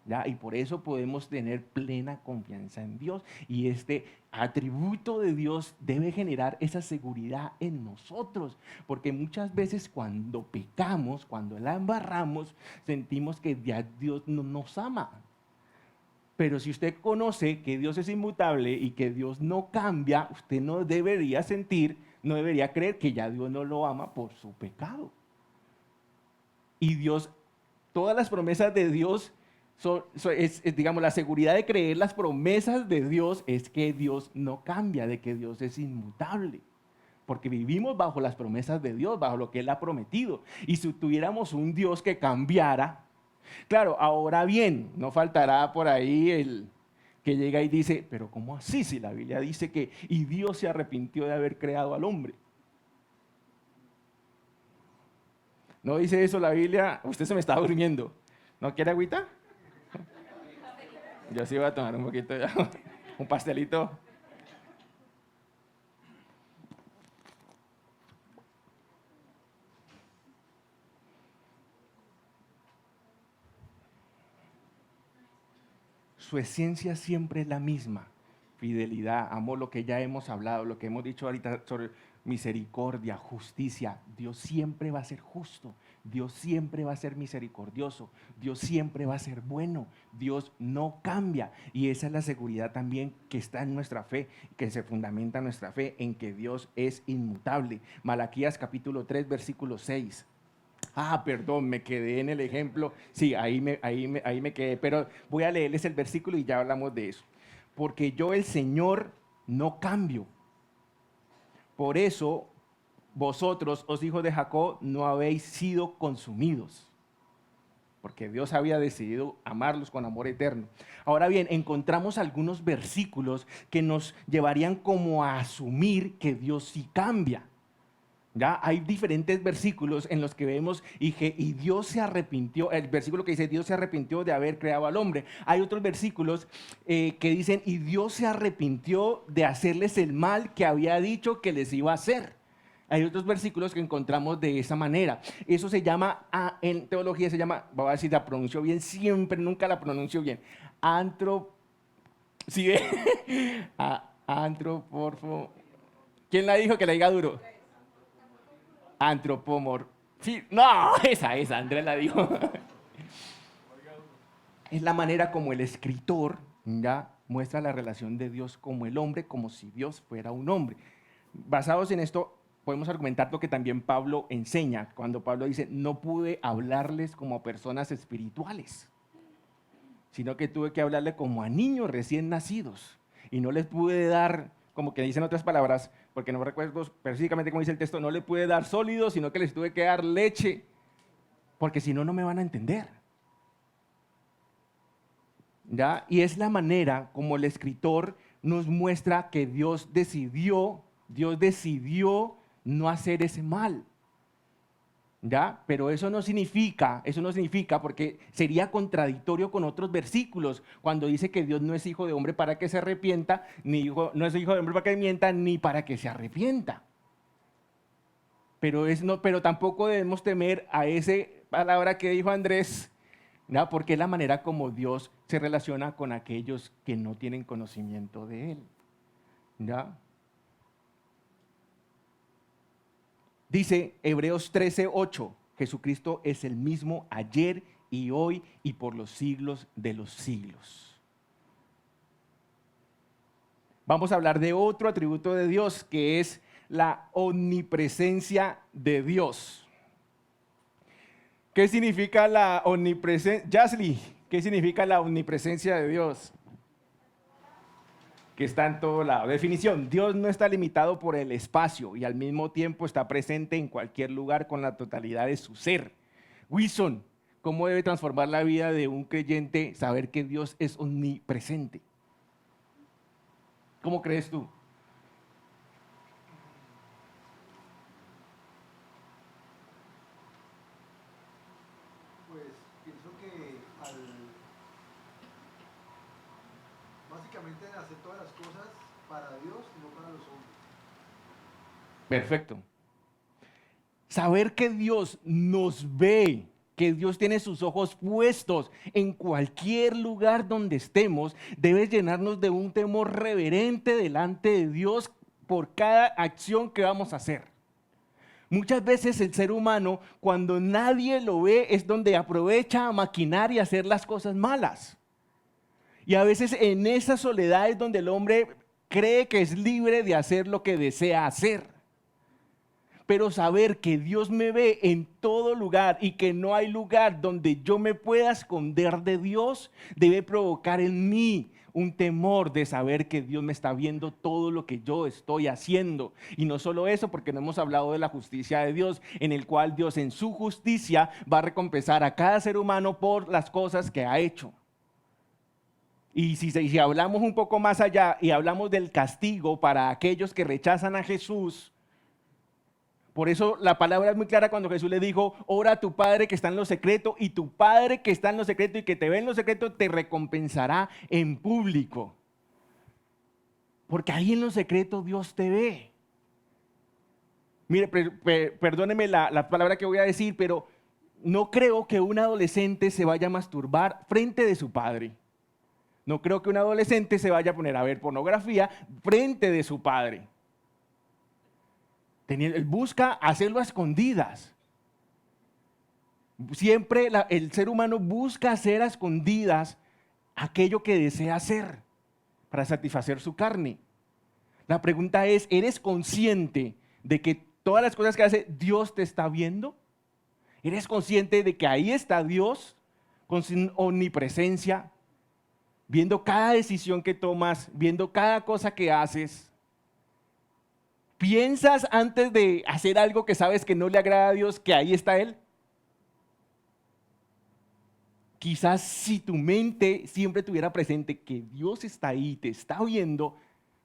¿Ya? Y por eso podemos tener plena confianza en Dios. Y este atributo de Dios debe generar esa seguridad en nosotros. Porque muchas veces cuando pecamos, cuando la embarramos, sentimos que ya Dios no nos ama. Pero si usted conoce que Dios es inmutable y que Dios no cambia, usted no debería sentir, no debería creer que ya Dios no lo ama por su pecado. Y Dios, todas las promesas de Dios, digamos, la seguridad de creer las promesas de Dios es que Dios no cambia, de que Dios es inmutable. Porque vivimos bajo las promesas de Dios, bajo lo que Él ha prometido. Y si tuviéramos un Dios que cambiara, claro, ahora bien, no faltará por ahí el que llega y dice, pero ¿cómo así? Si la Biblia dice que y Dios se arrepintió de haber creado al hombre. ¿No dice eso la Biblia? Usted se me está durmiendo. ¿No quiere agüita? Yo sí voy a tomar un poquito ya, un pastelito. Su esencia siempre es la misma. Fidelidad, amor, lo que ya hemos hablado, lo que hemos dicho ahorita sobre misericordia, justicia. Dios siempre va a ser justo, Dios siempre va a ser misericordioso, Dios siempre va a ser bueno, Dios no cambia. Y esa es la seguridad también que está en nuestra fe, que se fundamenta en nuestra fe, en que Dios es inmutable. Malaquías capítulo 3, versículo 6. Perdón, me quedé en el ejemplo. Sí, ahí me quedé, pero voy a leerles el versículo y ya hablamos de eso. Porque yo, el Señor, no cambio. Por eso, vosotros, os hijos de Jacob, no habéis sido consumidos. Porque Dios había decidido amarlos con amor eterno. Ahora bien, encontramos algunos versículos que nos llevarían como a asumir que Dios sí cambia. ¿Ya? Hay diferentes versículos en los que vemos y Dios se arrepintió, el versículo que dice Dios se arrepintió de haber creado al hombre. Hay otros versículos que dicen y Dios se arrepintió de hacerles el mal que había dicho que les iba a hacer. Hay otros versículos que encontramos de esa manera. Eso se llama, en teología se llama, voy a ver si la pronuncio bien, siempre, nunca la pronuncio bien. ¿Sí ve? Antroporfo. ¿Quién la dijo que la diga duro? Antropomor. Sí, no, esa, Andrés la dijo. Es la manera como el escritor, ¿ya? muestra la relación de Dios como el hombre, como si Dios fuera un hombre. Basados en esto, podemos argumentar lo que también Pablo enseña, cuando Pablo dice, no pude hablarles como personas espirituales, sino que tuve que hablarle como a niños recién nacidos. Y no les pude dar, como que dicen otras palabras, porque no recuerdo específicamente cómo dice el texto, no les pude dar sólido, sino que les tuve que dar leche, porque si no, no me van a entender. ¿Ya? Y es la manera como el escritor nos muestra que Dios decidió no hacer ese mal. ¿Ya? Pero eso no significa, porque sería contradictorio con otros versículos, cuando dice que Dios no es hijo de hombre para que se arrepienta, no es hijo de hombre para que mienta, ni para que se arrepienta. Pero tampoco debemos temer a esa palabra que dijo Andrés, ¿ya? Porque es la manera como Dios se relaciona con aquellos que no tienen conocimiento de Él. ¿Ya? Dice Hebreos 13:8, Jesucristo es el mismo ayer y hoy y por los siglos de los siglos. Vamos a hablar de otro atributo de Dios, que es la omnipresencia de Dios. ¿Qué significa la omnipresencia? Yasli, ¿qué significa la omnipresencia de Dios? Que está en todo lado. Definición: Dios no está limitado por el espacio y al mismo tiempo está presente en cualquier lugar con la totalidad de su ser. Wilson, ¿cómo debe transformar la vida de un creyente saber que Dios es omnipresente? ¿Cómo crees tú? Pues pienso que básicamente hacer todas las cosas para Dios, no para los hombres. Perfecto. Saber que Dios nos ve, que Dios tiene sus ojos puestos en cualquier lugar donde estemos, debe llenarnos de un temor reverente delante de Dios por cada acción que vamos a hacer. Muchas veces el ser humano, cuando nadie lo ve, es donde aprovecha a maquinar y hacer las cosas malas. Y a veces en esa soledad es donde el hombre cree que es libre de hacer lo que desea hacer. Pero saber que Dios me ve en todo lugar y que no hay lugar donde yo me pueda esconder de Dios, debe provocar en mí un temor de saber que Dios me está viendo todo lo que yo estoy haciendo. Y no solo eso, porque no hemos hablado de la justicia de Dios, en el cual Dios en su justicia va a recompensar a cada ser humano por las cosas que ha hecho. Y si hablamos un poco más allá y hablamos del castigo para aquellos que rechazan a Jesús, por eso la palabra es muy clara cuando Jesús le dijo, ora a tu Padre que está en lo secreto, y tu Padre que está en lo secreto y que te ve en lo secreto te recompensará en público. Porque ahí en lo secreto Dios te ve. Mire, perdóneme la palabra que voy a decir, pero no creo que un adolescente se vaya a masturbar frente de su padre. No creo que un adolescente se vaya a poner a ver pornografía frente de su padre. Él busca hacerlo a escondidas. Siempre el ser humano busca hacer a escondidas aquello que desea hacer para satisfacer su carne. La pregunta es, ¿eres consciente de que todas las cosas que hace Dios te está viendo? ¿Eres consciente de que ahí está Dios con su omnipresencia, viendo cada decisión que tomas, viendo cada cosa que haces? ¿Piensas antes de hacer algo que sabes que no le agrada a Dios que ahí está Él? Quizás si tu mente siempre tuviera presente que Dios está ahí, te está viendo,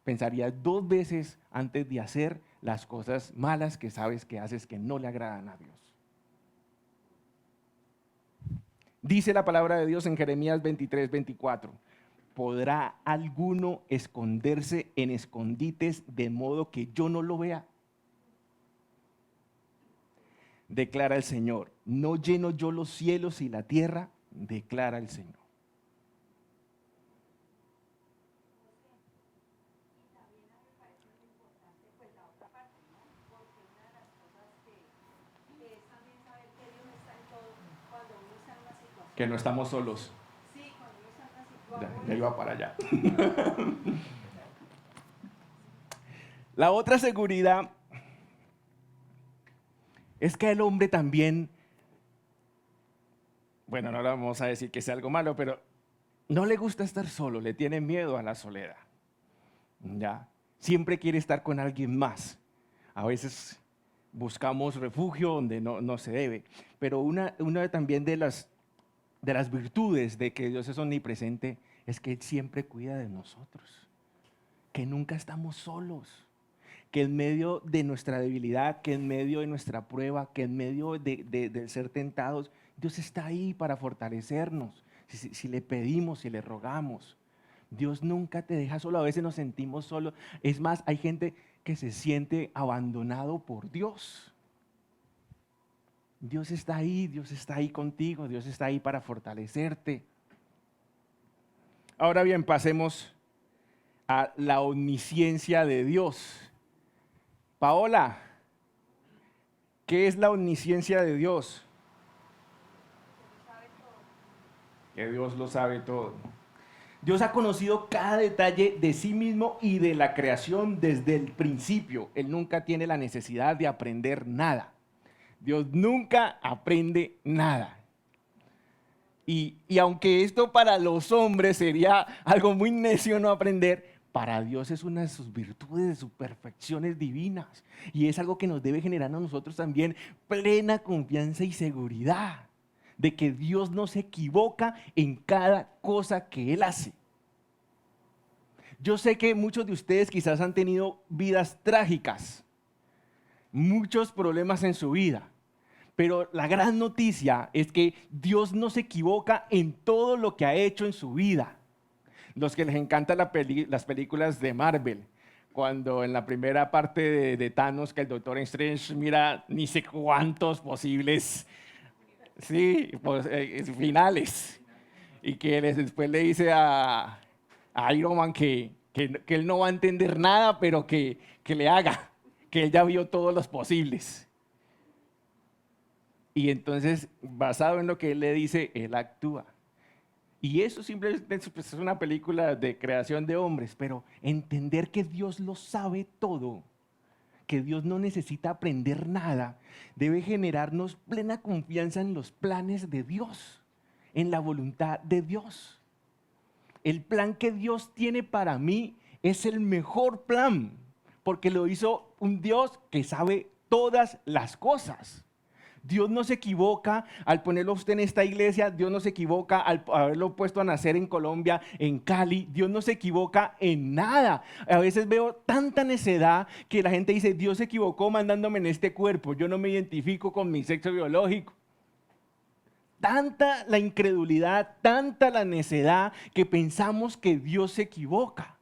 pensarías 2 veces antes de hacer las cosas malas que sabes que haces que no le agradan a Dios. Dice la palabra de Dios en Jeremías 23:24. ¿Podrá alguno esconderse en escondites de modo que yo no lo vea? Declara el Señor. ¿No lleno yo los cielos y la tierra? Declara el Señor. Y también a mí me parece muy importante pues la otra parte, ¿no? Porque una de las cosas que es también saber que Dios está en todo cuando uno está en una situación. Que no estamos solos. Sí, cuando uno está en una situación. Ya iba para allá. La otra seguridad es que el hombre también, bueno, no le vamos a decir que sea algo malo, pero no le gusta estar solo, le tiene miedo a la soledad. ¿Ya? Siempre quiere estar con alguien más. A veces buscamos refugio donde no se debe. Pero una también de las virtudes de que Dios es omnipresente es que Él siempre cuida de nosotros. Que nunca estamos solos. Que en medio de nuestra debilidad, que en medio de nuestra prueba, que en medio de ser tentados, Dios está ahí para fortalecernos. Si le pedimos, si le rogamos. Dios nunca te deja solo. A veces nos sentimos solos. Es más, hay gente que se siente abandonado por Dios. Dios está ahí contigo, Dios está ahí para fortalecerte. Ahora bien, pasemos a la omnisciencia de Dios. Paola, ¿qué es la omnisciencia de Dios? Que Dios lo sabe todo. Dios ha conocido cada detalle de sí mismo y de la creación desde el principio. Él nunca tiene la necesidad de aprender nada. Dios nunca aprende nada. Y aunque esto para los hombres sería algo muy necio no aprender, para Dios es una de sus virtudes, de sus perfecciones divinas. Y es algo que nos debe generar a nosotros también plena confianza y seguridad de que Dios no se equivoca en cada cosa que Él hace. Yo sé que muchos de ustedes quizás han tenido vidas trágicas, muchos problemas en su vida, pero la gran noticia es que Dios no se equivoca en todo lo que ha hecho en su vida. Los que les encantan las películas de Marvel, cuando en la primera parte de Thanos, que el Doctor Strange mira ni sé cuántos posibles finales, y que después le dice a Iron Man que él no va a entender nada, pero que le haga, que él ya vio todos los posibles. Y entonces, basado en lo que él le dice, él actúa. Y eso simplemente es una película de creación de hombres, pero entender que Dios lo sabe todo, que Dios no necesita aprender nada, debe generarnos plena confianza en los planes de Dios, en la voluntad de Dios. El plan que Dios tiene para mí es el mejor plan, porque lo hizo un Dios que sabe todas las cosas. Dios no se equivoca al ponerlo a usted en esta iglesia, Dios no se equivoca al haberlo puesto a nacer en Colombia, en Cali, Dios no se equivoca en nada. A veces veo tanta necedad que la gente dice, Dios se equivocó mandándome en este cuerpo, yo no me identifico con mi sexo biológico. Tanta la incredulidad, tanta la necedad que pensamos que Dios se equivoca.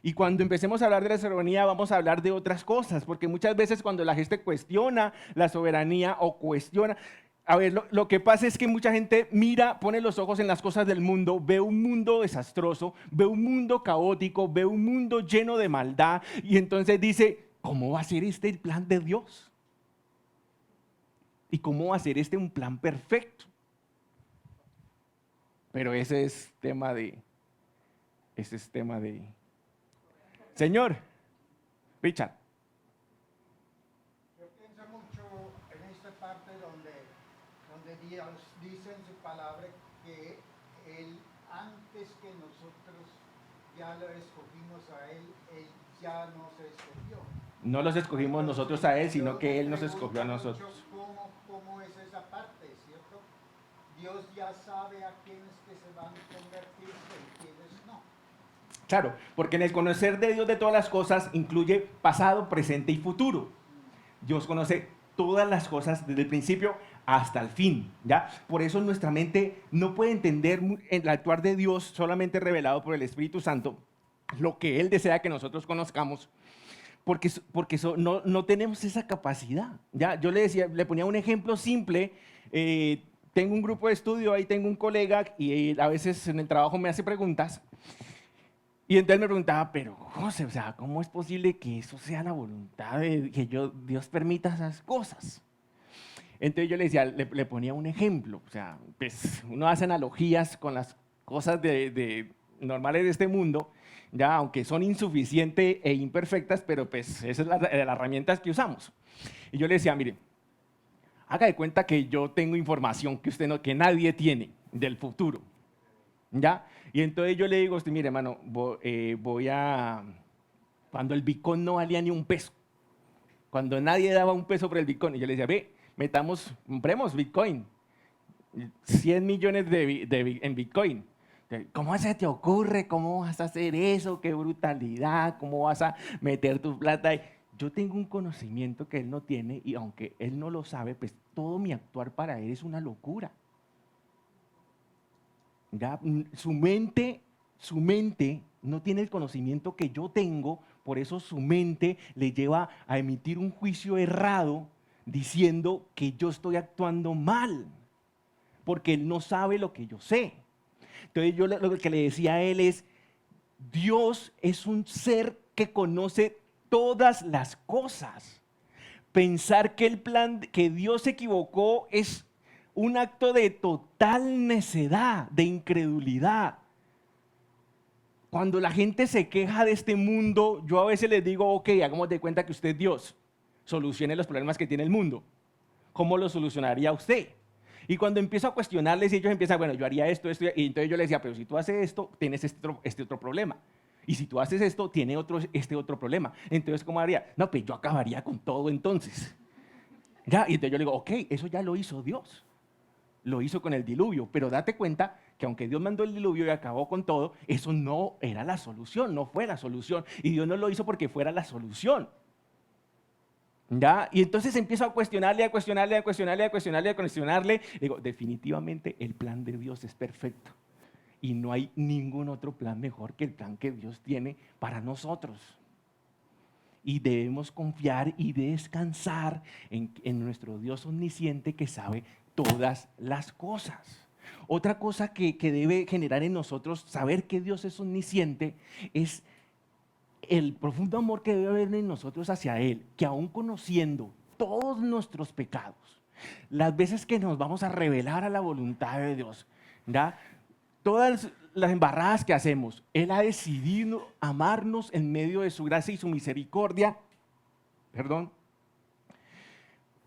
Y cuando empecemos a hablar de la soberanía vamos a hablar de otras cosas, porque muchas veces cuando la gente cuestiona la soberanía o cuestiona, a ver, lo que pasa es que mucha gente mira, pone los ojos en las cosas del mundo, ve un mundo desastroso, ve un mundo caótico, ve un mundo lleno de maldad y entonces dice, ¿cómo va a ser este el plan de Dios? ¿Y cómo va a ser este un plan perfecto? Pero ese es tema de... Señor, Richard. Yo pienso mucho en esta parte donde Dios dice en su palabra que Él, antes que nosotros ya lo escogimos a Él ya nos escogió. No los escogimos nosotros a Él, sino que Él nos escogió a nosotros. ¿Cómo es esa parte, cierto? Dios ya sabe a quiénes que se van a convertir y quiénes no. Claro, porque en el conocer de Dios de todas las cosas incluye pasado, presente y futuro. Dios conoce todas las cosas desde el principio hasta el fin, ¿ya? Por eso nuestra mente no puede entender el actuar de Dios solamente revelado por el Espíritu Santo, lo que Él desea que nosotros conozcamos, porque no tenemos esa capacidad, ¿ya? Yo le ponía un ejemplo simple. Tengo un grupo de estudio, ahí tengo un colega y a veces en el trabajo me hace preguntas. Y entonces me preguntaba, pero José, o sea, ¿cómo es posible que eso sea la voluntad de que Dios permita esas cosas? Entonces yo le decía, le ponía un ejemplo, o sea, pues uno hace analogías con las cosas normales de este mundo, ya, aunque son insuficientes e imperfectas, pero pues esa es la herramientas que usamos. Y yo le decía, mire, haga de cuenta que yo tengo información que usted no, que nadie tiene del futuro, ¿ya? Y entonces yo le digo a usted, mire, hermano, cuando el Bitcoin no valía ni un peso, cuando nadie daba un peso por el Bitcoin, y yo le decía, ve, compremos Bitcoin, 100 millones en Bitcoin. ¿Cómo se te ocurre? ¿Cómo vas a hacer eso? ¡Qué brutalidad! ¿Cómo vas a meter tu plata ahí? Yo tengo un conocimiento que él no tiene y aunque él no lo sabe, pues todo mi actuar para él es una locura. ¿Ya? Su mente no tiene el conocimiento que yo tengo, por eso su mente le lleva a emitir un juicio errado diciendo que yo estoy actuando mal, porque él no sabe lo que yo sé. Entonces yo lo que le decía a él es, Dios es un ser que conoce todas las cosas. Pensar que Dios se equivocó es un acto de total necedad, de incredulidad. Cuando la gente se queja de este mundo, yo a veces les digo, ok, hagamos de cuenta que usted es Dios, solucione los problemas que tiene el mundo. ¿Cómo lo solucionaría usted? Y cuando empiezo a cuestionarles, ellos empiezan, bueno, yo haría esto, y entonces yo les decía, pero si tú haces esto, tienes este otro problema. Y si tú haces esto, tiene este otro problema. Entonces, ¿cómo haría? No, pues yo acabaría con todo entonces. Ya, y entonces yo le digo, ok, eso ya lo hizo Dios. Lo hizo con el diluvio, pero date cuenta que aunque Dios mandó el diluvio y acabó con todo, eso no era la solución, no fue la solución. Y Dios no lo hizo porque fuera la solución. ¿Ya? Y entonces empiezo a cuestionarle. Digo, definitivamente el plan de Dios es perfecto. Y no hay ningún otro plan mejor que el plan que Dios tiene para nosotros. Y debemos confiar y descansar en nuestro Dios omnisciente que sabe todas las cosas. Otra cosa que debe generar en nosotros saber que Dios es omnisciente es el profundo amor que debe haber en nosotros hacia Él, que aún conociendo todos nuestros pecados, las veces que nos vamos a revelar a la voluntad de Dios, ¿ya? Todas las embarradas que hacemos, Él ha decidido amarnos en medio de su gracia y su misericordia,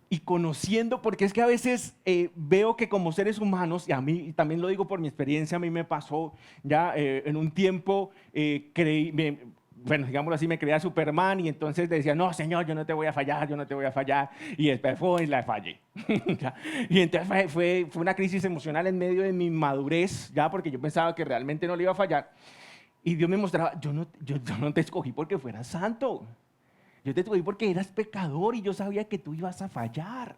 y conociendo, porque es que a veces veo que como seres humanos, y a mí también lo digo por mi experiencia, a mí me pasó ya en un tiempo, digámoslo así, me creía Superman y entonces decía, no, Señor, yo no te voy a fallar, y después fue y la fallé. Y entonces fue una crisis emocional en medio de mi madurez, ya porque yo pensaba que realmente no le iba a fallar, y Dios me mostraba, yo no te escogí porque fueras santo, yo te escogí porque eras pecador y yo sabía que tú ibas a fallar.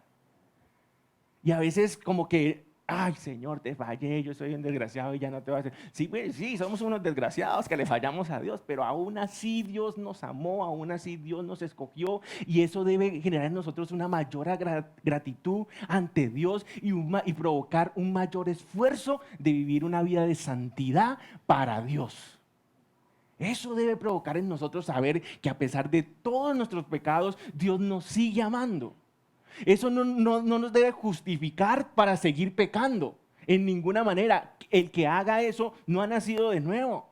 Y a veces como que, ay, Señor, te fallé, yo soy un desgraciado y ya no te voy a hacer. Sí, pues, sí, somos unos desgraciados que le fallamos a Dios, pero aún así Dios nos amó, aún así Dios nos escogió y eso debe generar en nosotros una mayor gratitud ante Dios y provocar un mayor esfuerzo de vivir una vida de santidad para Dios. Eso debe provocar en nosotros saber que a pesar de todos nuestros pecados, Dios nos sigue amando. Eso no nos debe justificar para seguir pecando. En ninguna manera. El que haga eso no ha nacido de nuevo.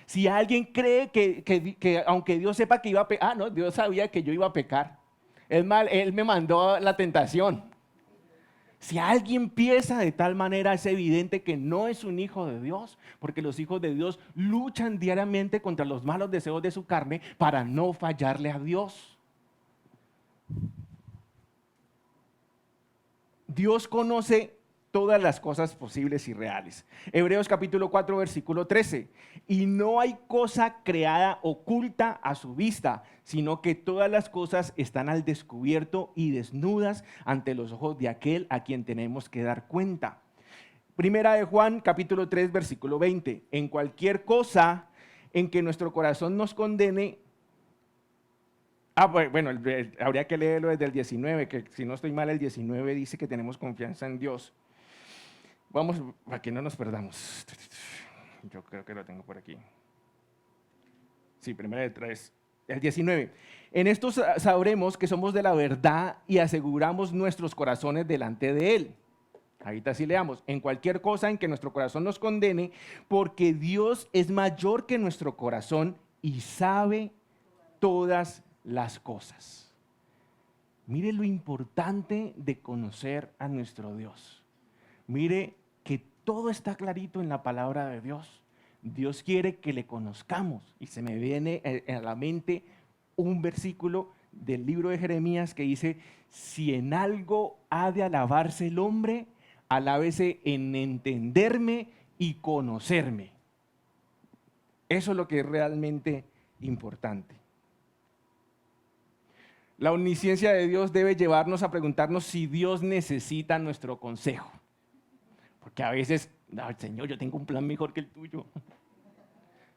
Si alguien cree que aunque Dios sepa que iba a pecar, no, Dios sabía que yo iba a pecar. Es mal, Él me mandó la tentación. Si alguien piensa de tal manera, es evidente que no es un hijo de Dios, porque los hijos de Dios luchan diariamente contra los malos deseos de su carne para no fallarle a Dios. Dios conoce todas las cosas posibles y reales. Hebreos capítulo 4, versículo 13. Y no hay cosa creada oculta a su vista, sino que todas las cosas están al descubierto y desnudas ante los ojos de aquel a quien tenemos que dar cuenta. Primera de Juan capítulo 3, versículo 20. En cualquier cosa en que nuestro corazón nos condene. Bueno, habría que leerlo desde el 19, que si no estoy mal, el 19 dice que tenemos confianza en Dios. Vamos, para que no nos perdamos. Yo creo que lo tengo por aquí. Sí, primera de 3, el 19. En esto sabremos que somos de la verdad y aseguramos nuestros corazones delante de Él. Ahorita sí leamos, en cualquier cosa en que nuestro corazón nos condene, porque Dios es mayor que nuestro corazón y sabe todas las cosas. Mire lo importante de conocer a nuestro Dios. Mire que todo está clarito en la palabra de Dios. Dios quiere que le conozcamos. Y se me viene a la mente un versículo del libro de Jeremías que dice, si en algo ha de alabarse el hombre, alábese en entenderme y conocerme. Eso es lo que es realmente importante. La omnisciencia de Dios debe llevarnos a preguntarnos si Dios necesita nuestro consejo. Porque a veces, Señor, yo tengo un plan mejor que el tuyo.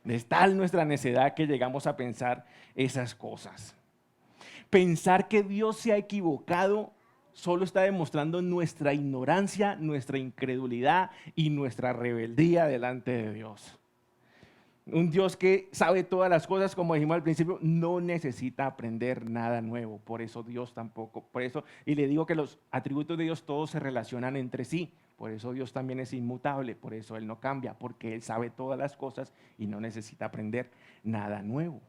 Es tal nuestra necedad que llegamos a pensar esas cosas. Pensar que Dios se ha equivocado solo está demostrando nuestra ignorancia, nuestra incredulidad y nuestra rebeldía delante de Dios. Un Dios que sabe todas las cosas, como dijimos al principio, no necesita aprender nada nuevo. Por eso Dios tampoco. Por eso, y le digo que los atributos de Dios todos se relacionan entre sí. Por eso Dios también es inmutable. Por eso Él no cambia. Porque Él sabe todas las cosas y no necesita aprender nada nuevo.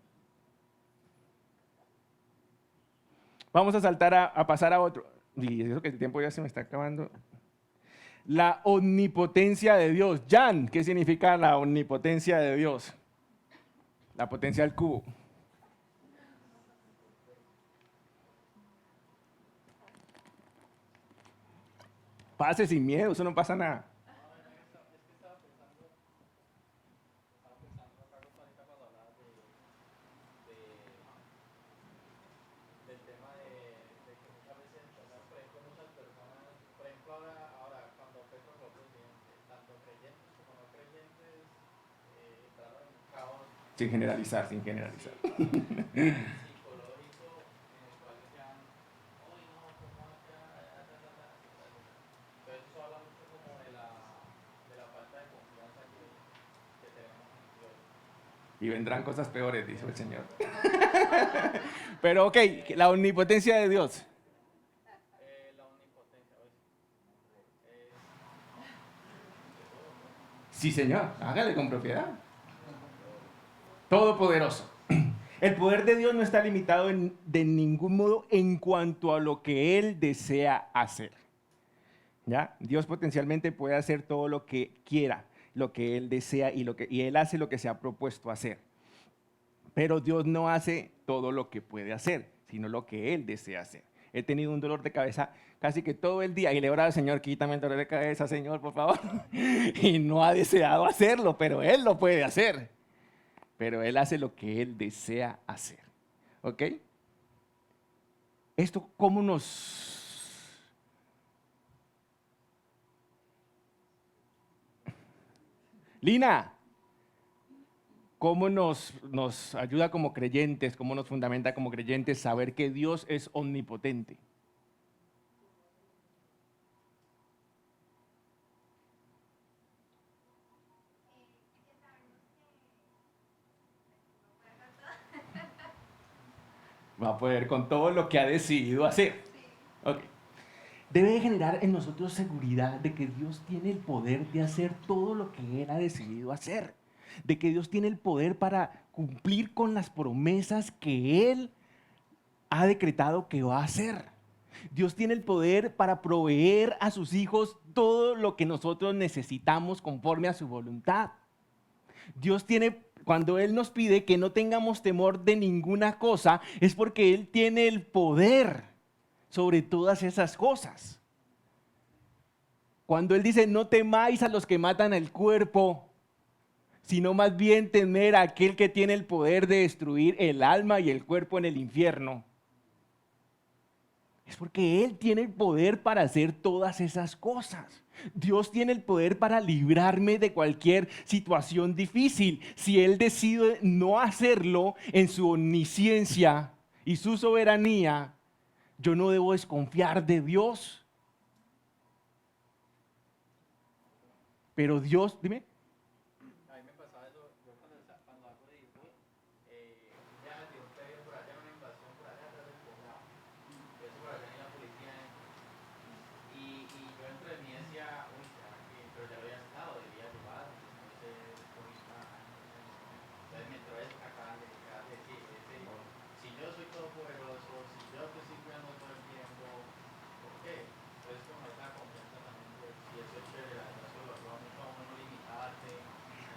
Vamos a saltar a pasar a otro. Y eso que el tiempo ya se me está acabando. La omnipotencia de Dios. Jan, ¿qué significa la omnipotencia de Dios? La potencia al cubo. Pase sin miedo, eso no pasa nada. Del tema de que muchas veces, por ejemplo, muchas personas, por ejemplo, ahora cuando Petro fue presidente, tanto creyentes como no creyentes entraron en un caos Sin generalizar, sin generalizar. psicológico en el cual decían, uy, no, ¿cómo acá? Entonces eso habla mucho como de la falta de confianza que tenemos en Dios. Y vendrán cosas peores, dice el Señor. Pero ok, la omnipotencia de Dios. La omnipotencia, Sí, Señor, hágale con propiedad. Todopoderoso. El poder de Dios no está limitado de ningún modo en cuanto a lo que Él desea hacer. ¿Ya? Dios potencialmente puede hacer todo lo que quiera, lo que Él desea y Él hace lo que se ha propuesto hacer. Pero Dios no hace todo lo que puede hacer, sino lo que Él desea hacer. He tenido un dolor de cabeza casi que todo el día y le he orado al Señor, quítame el dolor de cabeza, Señor, por favor. Y no ha deseado hacerlo, pero Él lo puede hacer. Pero Él hace lo que Él desea hacer. ¿Ok? Esto, ¿cómo nos... Lina, ¿cómo nos ayuda como creyentes, cómo nos fundamenta como creyentes saber que Dios es omnipotente? Va a poder con todo lo que ha decidido hacer. Ok. Debe generar en nosotros seguridad de que Dios tiene el poder de hacer todo lo que Él ha decidido hacer. De que Dios tiene el poder para cumplir con las promesas que Él ha decretado que va a hacer. Dios tiene el poder para proveer a sus hijos todo lo que nosotros necesitamos conforme a su voluntad. Dios tiene, cuando Él nos pide que no tengamos temor de ninguna cosa, es porque Él tiene el poder sobre todas esas cosas. Cuando Él dice, no temáis a los que matan el cuerpo, sino más bien temer a aquel que tiene el poder de destruir el alma y el cuerpo en el infierno. Es porque Él tiene el poder para hacer todas esas cosas. Dios tiene el poder para librarme de cualquier situación difícil. Si Él decide no hacerlo en su omnisciencia y su soberanía, yo no debo desconfiar de Dios. Pero Dios, dime. A mí me pasaba eso, yo cuando algo dijo, ya me tiró un pedido por allá, una invasión por allá atrás del poblado. Eso por allá en la policía. Y yo entre mí decía,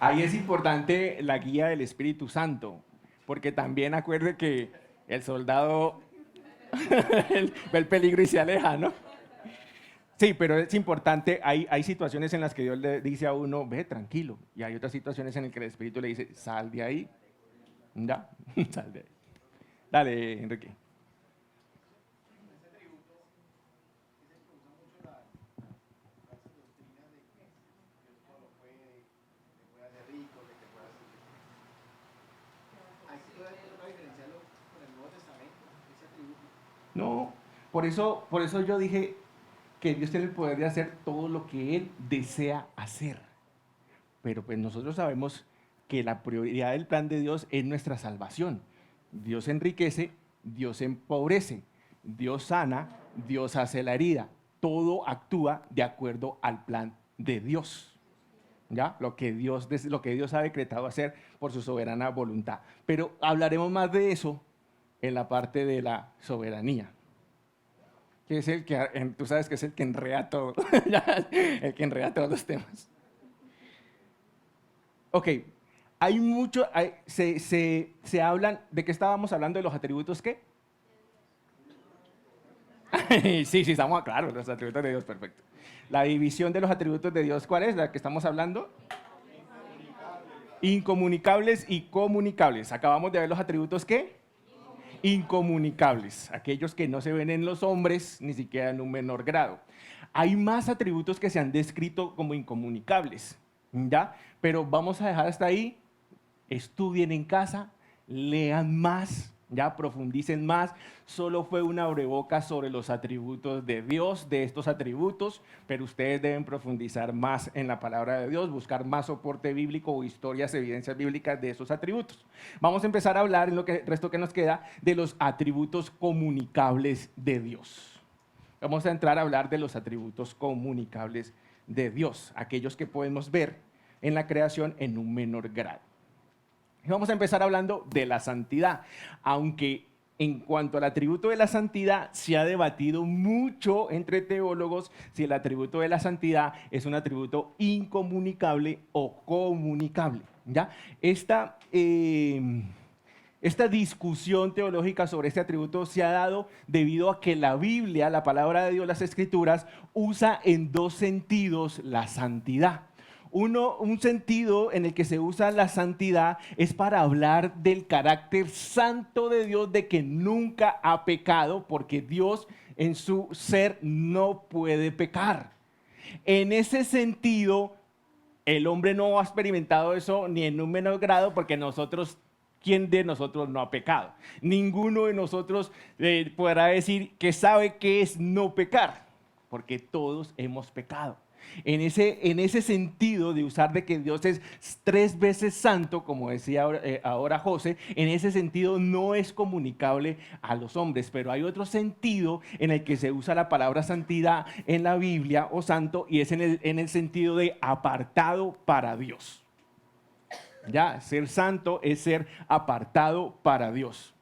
Ahí es importante la guía del Espíritu Santo, porque también acuerde que el soldado ve el peligro y se aleja, ¿no? Sí, pero es importante, hay situaciones en las que Dios le dice a uno, ve tranquilo, y hay otras situaciones en las que el Espíritu le dice, sal de ahí, ya, sal de ahí. Dale, Enrique. No, por eso yo dije que Dios tiene el poder de hacer todo lo que Él desea hacer. Pero pues nosotros sabemos que la prioridad del plan de Dios es nuestra salvación. Dios enriquece, Dios empobrece, Dios sana, Dios hace la herida. Todo actúa de acuerdo al plan de Dios. ¿Ya? Lo que Dios ha decretado hacer por su soberana voluntad. Pero hablaremos más de eso en la parte de la soberanía. Que es el que, tú sabes que es el que enreda todo, el que enreda todos los temas. Ok, hay mucho, se hablan, ¿de qué estábamos hablando? ¿De los atributos qué? Sí, estamos claro, los atributos de Dios, perfecto. La división de los atributos de Dios, ¿cuál es? ¿La que estamos hablando? Incomunicables y comunicables. Acabamos de ver los atributos ¿qué? Incomunicables, aquellos que no se ven en los hombres, ni siquiera en un menor grado. Hay más atributos que se han descrito como incomunicables, ¿ya? Pero vamos a dejar hasta ahí, estudien en casa, lean más, ya profundicen más. Solo fue una abrebocas sobre los atributos de Dios, de estos atributos, pero ustedes deben profundizar más en la palabra de Dios, buscar más soporte bíblico o historias, evidencias bíblicas de esos atributos. Vamos a empezar a hablar, en lo que resto que nos queda, de los atributos comunicables de Dios. Vamos a entrar a hablar de los atributos comunicables de Dios, aquellos que podemos ver en la creación en un menor grado. Y vamos a empezar hablando de la santidad, aunque en cuanto al atributo de la santidad se ha debatido mucho entre teólogos si el atributo de la santidad es un atributo incomunicable o comunicable, ¿ya? Esta discusión teológica sobre este atributo se ha dado debido a que la Biblia, la palabra de Dios, las Escrituras, usa en dos sentidos la santidad. Un sentido en el que se usa la santidad es para hablar del carácter santo de Dios, de que nunca ha pecado, porque Dios en su ser no puede pecar. En ese sentido, el hombre no ha experimentado eso ni en un menor grado, porque ¿quién de nosotros no ha pecado? Ninguno de nosotros podrá decir que sabe qué es no pecar, porque todos hemos pecado. En ese sentido de usar de que Dios es 3 veces santo, como decía ahora José, en ese sentido no es comunicable a los hombres, pero hay otro sentido en el que se usa la palabra santidad en la Biblia o santo, y es en el sentido de apartado para Dios. Ya, ser santo es ser apartado para Dios.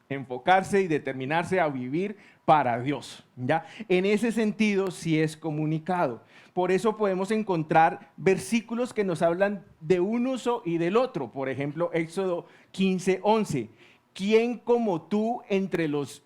Enfocarse y determinarse a vivir para Dios, ¿ya? En ese sentido sí es comunicado. Por eso podemos encontrar versículos que nos hablan de un uso y del otro. Por ejemplo, Éxodo 15:11. ¿Quién como tú entre los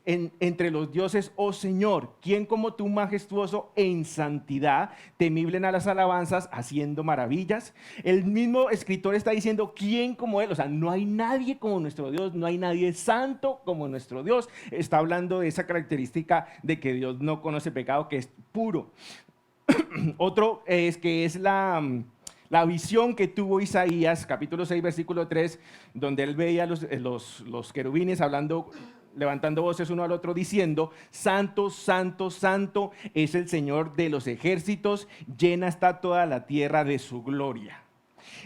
dioses, oh Señor? ¿Quién como tú majestuoso en santidad, temible en las alabanzas, haciendo maravillas? El mismo escritor está diciendo, ¿quién como Él? O sea, no hay nadie como nuestro Dios, no hay nadie santo como nuestro Dios. Está hablando de esa característica de que Dios no conoce pecado, que es puro. Otro es que es la visión que tuvo Isaías, capítulo 6, versículo 3, donde él veía los querubines levantando voces uno al otro, diciendo, santo, santo, santo es el Señor de los ejércitos, llena está toda la tierra de su gloria.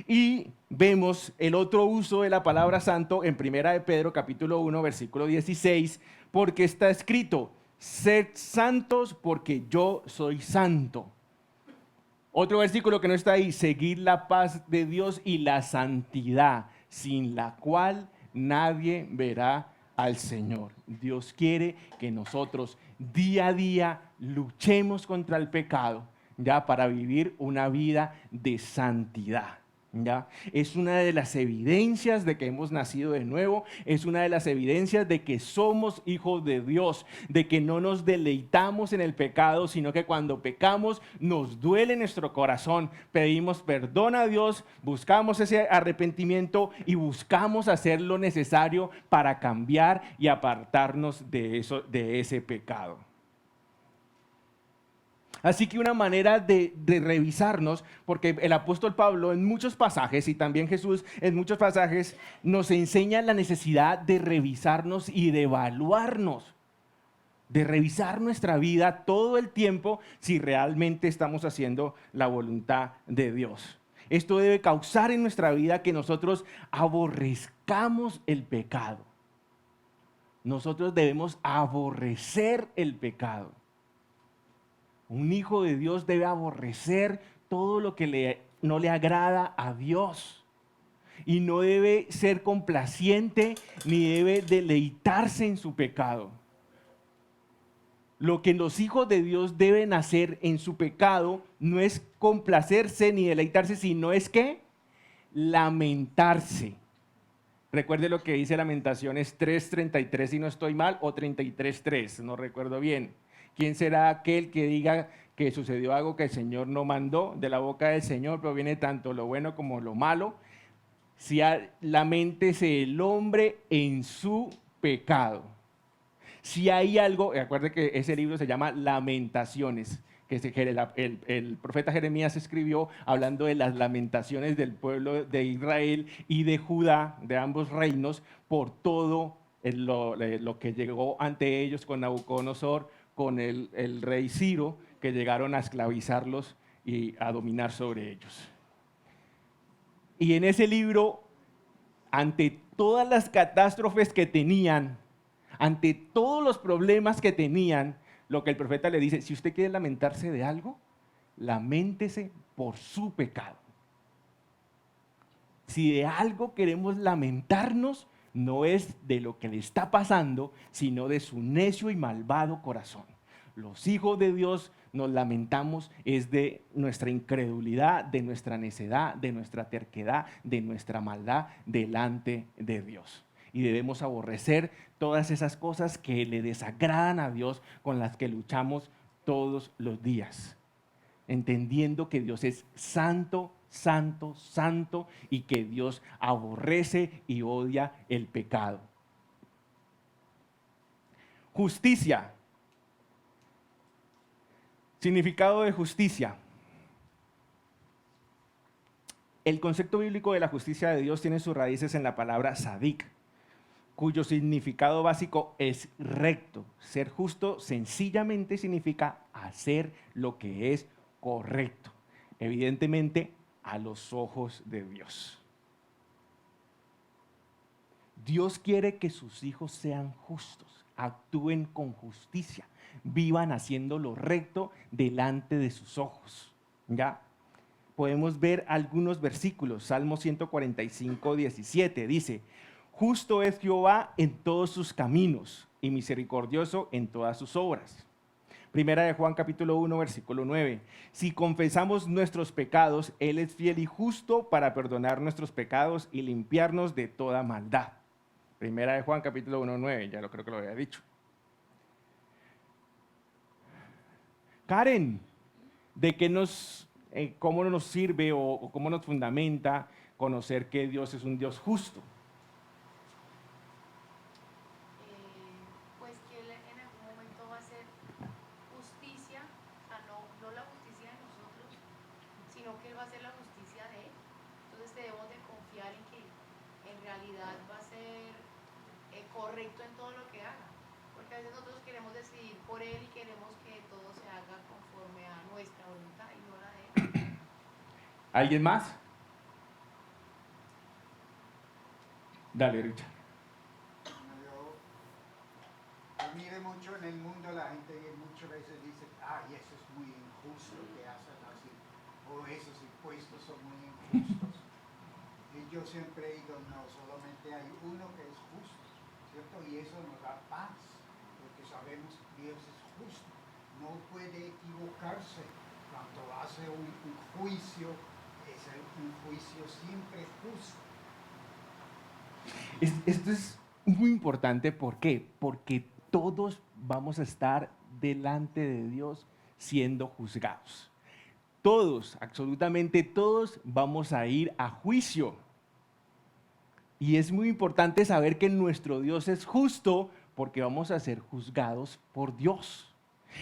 Y vemos el otro uso de la palabra santo en 1 de Pedro, capítulo 1, versículo 16, porque está escrito, sed santos porque yo soy santo. Otro versículo que no está ahí, seguir la paz de Dios y la santidad, sin la cual nadie verá al Señor. Dios quiere que nosotros día a día luchemos contra el pecado, ya para vivir una vida de santidad, ¿Ya? Es una de las evidencias de que hemos nacido de nuevo, es una de las evidencias de que somos hijos de Dios, de que no nos deleitamos en el pecado, sino que cuando pecamos nos duele nuestro corazón, pedimos perdón a Dios, buscamos ese arrepentimiento y buscamos hacer lo necesario para cambiar y apartarnos de eso, de ese pecado. Así que una manera de revisarnos, porque el apóstol Pablo en muchos pasajes y también Jesús en muchos pasajes nos enseña la necesidad de revisarnos y de evaluarnos, de revisar nuestra vida todo el tiempo si realmente estamos haciendo la voluntad de Dios. Esto debe causar en nuestra vida que nosotros aborrezcamos el pecado. Nosotros debemos aborrecer el pecado. Un hijo de Dios debe aborrecer todo lo que no le agrada a Dios. Y no debe ser complaciente ni debe deleitarse en su pecado. Lo que los hijos de Dios deben hacer en su pecado no es complacerse ni deleitarse, sino es que lamentarse. Recuerde lo que dice Lamentaciones 3:33, si no estoy mal, o 33:3, no recuerdo bien. ¿Quién será aquel que diga que sucedió algo que el Señor no mandó? De la boca del Señor proviene tanto lo bueno como lo malo. Si laméntese el hombre en su pecado. Si hay algo, acuerde que ese libro se llama Lamentaciones, que el profeta Jeremías escribió hablando de las lamentaciones del pueblo de Israel y de Judá, de ambos reinos, por todo lo que llegó ante ellos con Nabucodonosor, con el rey Ciro, que llegaron a esclavizarlos y a dominar sobre ellos. Y en ese libro, ante todas las catástrofes que tenían, ante todos los problemas que tenían, lo que el profeta le dice, si usted quiere lamentarse de algo, laméntese por su pecado. Si de algo queremos lamentarnos, no es de lo que le está pasando, sino de su necio y malvado corazón. Los hijos de Dios nos lamentamos es de nuestra incredulidad, de nuestra necedad, de nuestra terquedad, de nuestra maldad delante de Dios. Y debemos aborrecer todas esas cosas que le desagradan a Dios, con las que luchamos todos los días, entendiendo que Dios es santo, santo, santo, y que Dios aborrece y odia el pecado. Justicia. Significado de justicia. El concepto bíblico de la justicia de Dios tiene sus raíces en la palabra sadik, cuyo significado básico es recto. Ser justo sencillamente significa hacer lo que es correcto, evidentemente a los ojos de Dios. Dios quiere que sus hijos sean justos, actúen con justicia, vivan haciendo lo recto delante de sus ojos. ¿Ya? Podemos ver algunos versículos. Salmo 145, 17 dice: justo es Jehová en todos sus caminos y misericordioso en todas sus obras. Primera de Juan capítulo 1, versículo 9. Si confesamos nuestros pecados, Él es fiel y justo para perdonar nuestros pecados y limpiarnos de toda maldad. Primera de Juan capítulo 1, 9, ya creo que lo había dicho. Karen, ¿de qué cómo nos sirve o cómo nos fundamenta conocer que Dios es un Dios justo? Pues que Él en algún momento va a hacer justicia, no la justicia de nosotros, sino que Él va a hacer la justicia de Él. Entonces debemos de confiar en que en realidad va a ser correcto en todo lo que haga, porque a veces nosotros queremos decidir por Él y queremos que todo se haga conforme a nuestra voluntad y no la de Él. ¿Alguien más? Dale, Richard. Yo mire mucho en el mundo, la gente muchas veces dice, ay, eso es muy injusto que hacen así, o esos impuestos son muy injustos. Y yo siempre he dicho, no, solamente hay uno que es justo, ¿cierto? Y eso nos da paz, porque sabemos que Dios es justo, no puede equivocarse cuando hace un juicio es un juicio siempre justo. Esto es muy importante, ¿por qué? Porque todos vamos a estar delante de Dios siendo juzgados. Todos, absolutamente todos, vamos a ir a juicio. Y es muy importante saber que nuestro Dios es justo porque vamos a ser juzgados por Dios.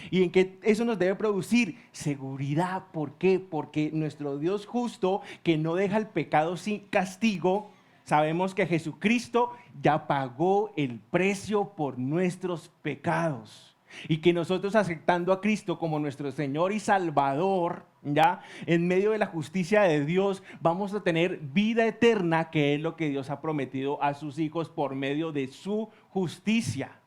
Y en que eso nos debe producir seguridad. ¿Por qué? Porque nuestro Dios justo, que no deja el pecado sin castigo, sabemos que Jesucristo ya pagó el precio por nuestros pecados. Y que nosotros aceptando a Cristo como nuestro Señor y Salvador, ya en medio de la justicia de Dios, vamos a tener vida eterna, que es lo que Dios ha prometido a sus hijos por medio de su justicia.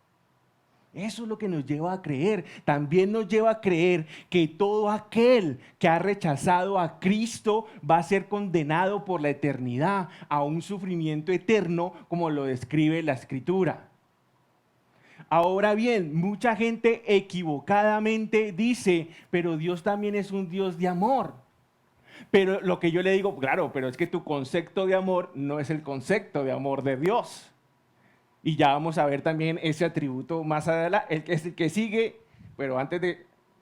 Eso es lo que nos lleva a creer. También nos lleva a creer que todo aquel que ha rechazado a Cristo va a ser condenado por la eternidad a un sufrimiento eterno, como lo describe la Escritura. Ahora bien, mucha gente equivocadamente dice, pero Dios también es un Dios de amor. Pero lo que yo le digo, claro, pero es que tu concepto de amor no es el concepto de amor de Dios. Y ya vamos a ver también ese atributo más adelante, el que sigue, pero antes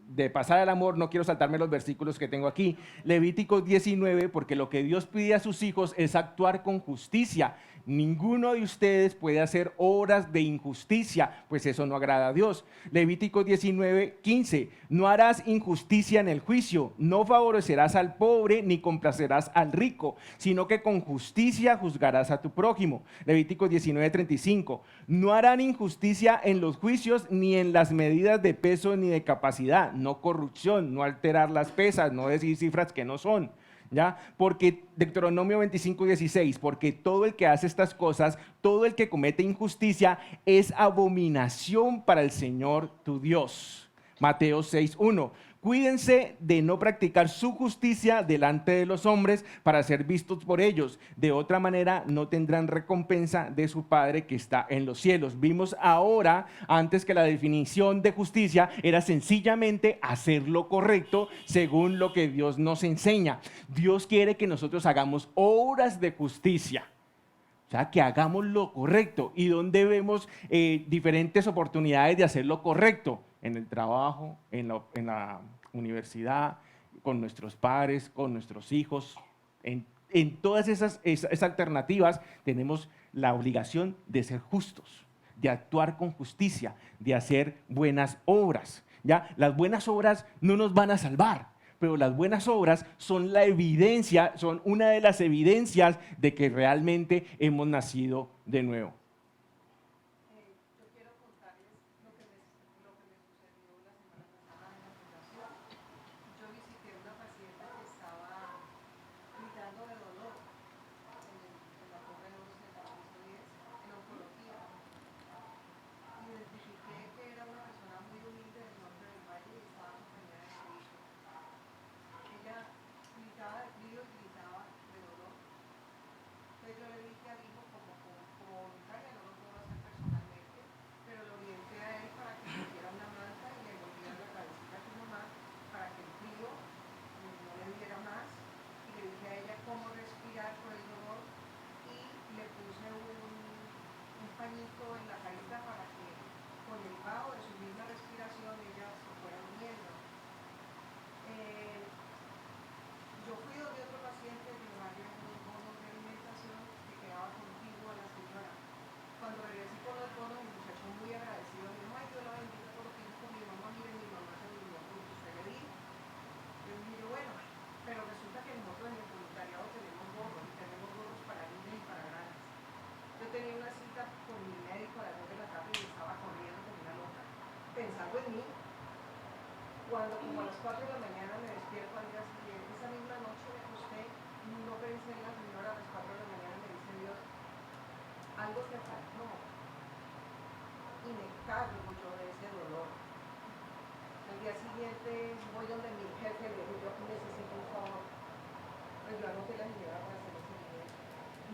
de pasar al amor, no quiero saltarme los versículos que tengo aquí. Levíticos 19, porque lo que Dios pide a sus hijos es actuar con justicia. Ninguno de ustedes puede hacer obras de injusticia, pues eso no agrada a Dios. Levíticos 19, 15. No harás injusticia en el juicio, no favorecerás al pobre ni complacerás al rico, sino que con justicia juzgarás a tu prójimo. Levíticos 19, 35. No harán injusticia en los juicios ni en las medidas de peso ni de capacidad, no corrupción, no alterar las pesas, no decir cifras que no son. ¿Ya? Porque Deuteronomio 25:16, porque todo el que hace estas cosas, todo el que comete injusticia, es abominación para el Señor tu Dios. Mateo 6:1. Cuídense de no practicar su justicia delante de los hombres para ser vistos por ellos. De otra manera no tendrán recompensa de su Padre que está en los cielos. Vimos ahora, antes que la definición de justicia era sencillamente hacer lo correcto según lo que Dios nos enseña. Dios quiere que nosotros hagamos obras de justicia. O sea, que hagamos lo correcto. ¿Y dónde vemos diferentes oportunidades de hacer lo correcto? En el trabajo, en la universidad, con nuestros padres, con nuestros hijos. En todas esas alternativas tenemos la obligación de ser justos, de actuar con justicia, de hacer buenas obras. ¿Ya? Las buenas obras no nos van a salvar, pero las buenas obras son la evidencia, son una de las evidencias de que realmente hemos nacido de nuevo. Yo quiero contarles lo que me sucedió la semana pasada en la fundación. Yo visité a una paciente que estaba gritando de dolor en la torre 12 de la piso 10, en oncología. Identifiqué que era una persona muy humilde del norte del valle y estaba acompañada de su hijo. Ella gritaba de frío y gritaba de dolor. Entonces yo le dije al hijo como voluntaria, no lo puedo hacer personalmente, pero lo orienté a él para que pusiera una manta y le envolviera la cabecita a su mamá para que el frío no le diera más. Y le dije a ella cómo respirar por el dolor y le puse un pañito en la carita para que con el vaho de su misma respiración ella se fuera uniendo. Yo fui donde otro paciente de varios bonos de alimentación que quedaba contigo a la señora. Cuando regresé con los bonos, el muchacho muy agradecido me dijo, ay, Dios la bendiga por lo que hizo con mi mamá, mire, mi mamá se durmió con lo que usted le dijo. Yo dije, bueno, pero resulta que nosotros en el voluntariado tenemos gorros, y tenemos gorros para niños y para grandes. Yo tenía una cita con mi médico a las 2 de la tarde y estaba corriendo como una loca, pensando en mí. Cuando como a las 4 de la mañana me despierto al día siguiente, esa misma noche me acosté, no pensé en la señora, a las 4 de la mañana me dice Dios, algo te faltó. Y me cargo yo de ese dolor. Al día siguiente voy donde mi jefe le digo, yo necesito un favor. Pues yo anoté la señora para hacer ese video.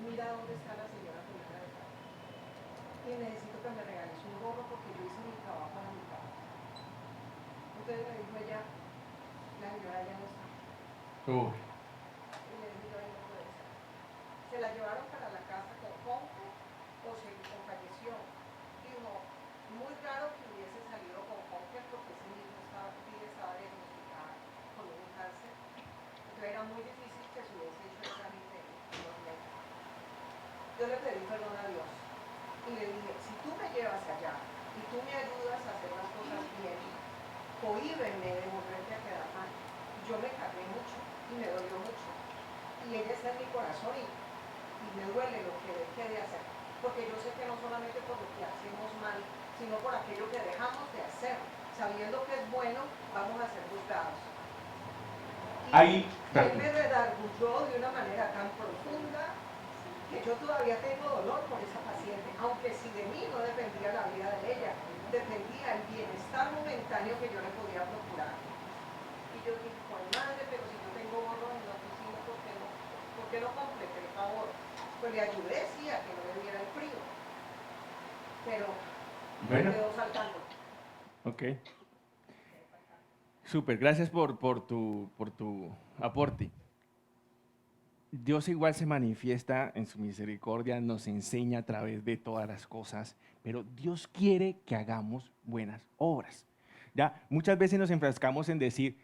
Mira dónde está la señora fulana de tal. Y necesito que me regales un gorro porque yo hice mi trabajo a la mitad. Entonces me dijo ella, la señora ya no está. Y le dije, la llevaron para la casa con Conco o falleció. Y uno, muy raro que hubiese salido con Conco porque ese mismo estaba diagnosticada con un cáncer. Entonces era muy difícil que se hubiese hecho el trámite de los médicos. Yo le pedí perdón a Dios y le dije, si tú me llevas allá y tú me ayudas a hacer las cosas bien, cohíbenme de volverte a quedar mal. Yo me cargué mucho y me dolió mucho. Y ella está en mi corazón y me duele lo que dejé de hacer. Porque yo sé que no solamente por lo que hacemos mal, sino por aquello que dejamos de hacer. Sabiendo que es bueno, vamos a ser juzgados. Ahí, Él me redarguyó de una manera tan profunda que yo todavía tengo dolor por esa paciente, aunque si de mí no dependía la vida de ella, dependía el bienestar momentáneo que yo le podía procurar. Y yo dije, pues madre, pero si yo tengo borro en la oficina, ¿por qué no completé el favor? Pues le ayudé, sí, a que no le diera el frío, pero Bueno. me quedó saltando. Ok. Súper, gracias por tu aporte. Dios igual se manifiesta en su misericordia, nos enseña a través de todas las cosas, pero Dios quiere que hagamos buenas obras. Ya, muchas veces nos enfrascamos en decir,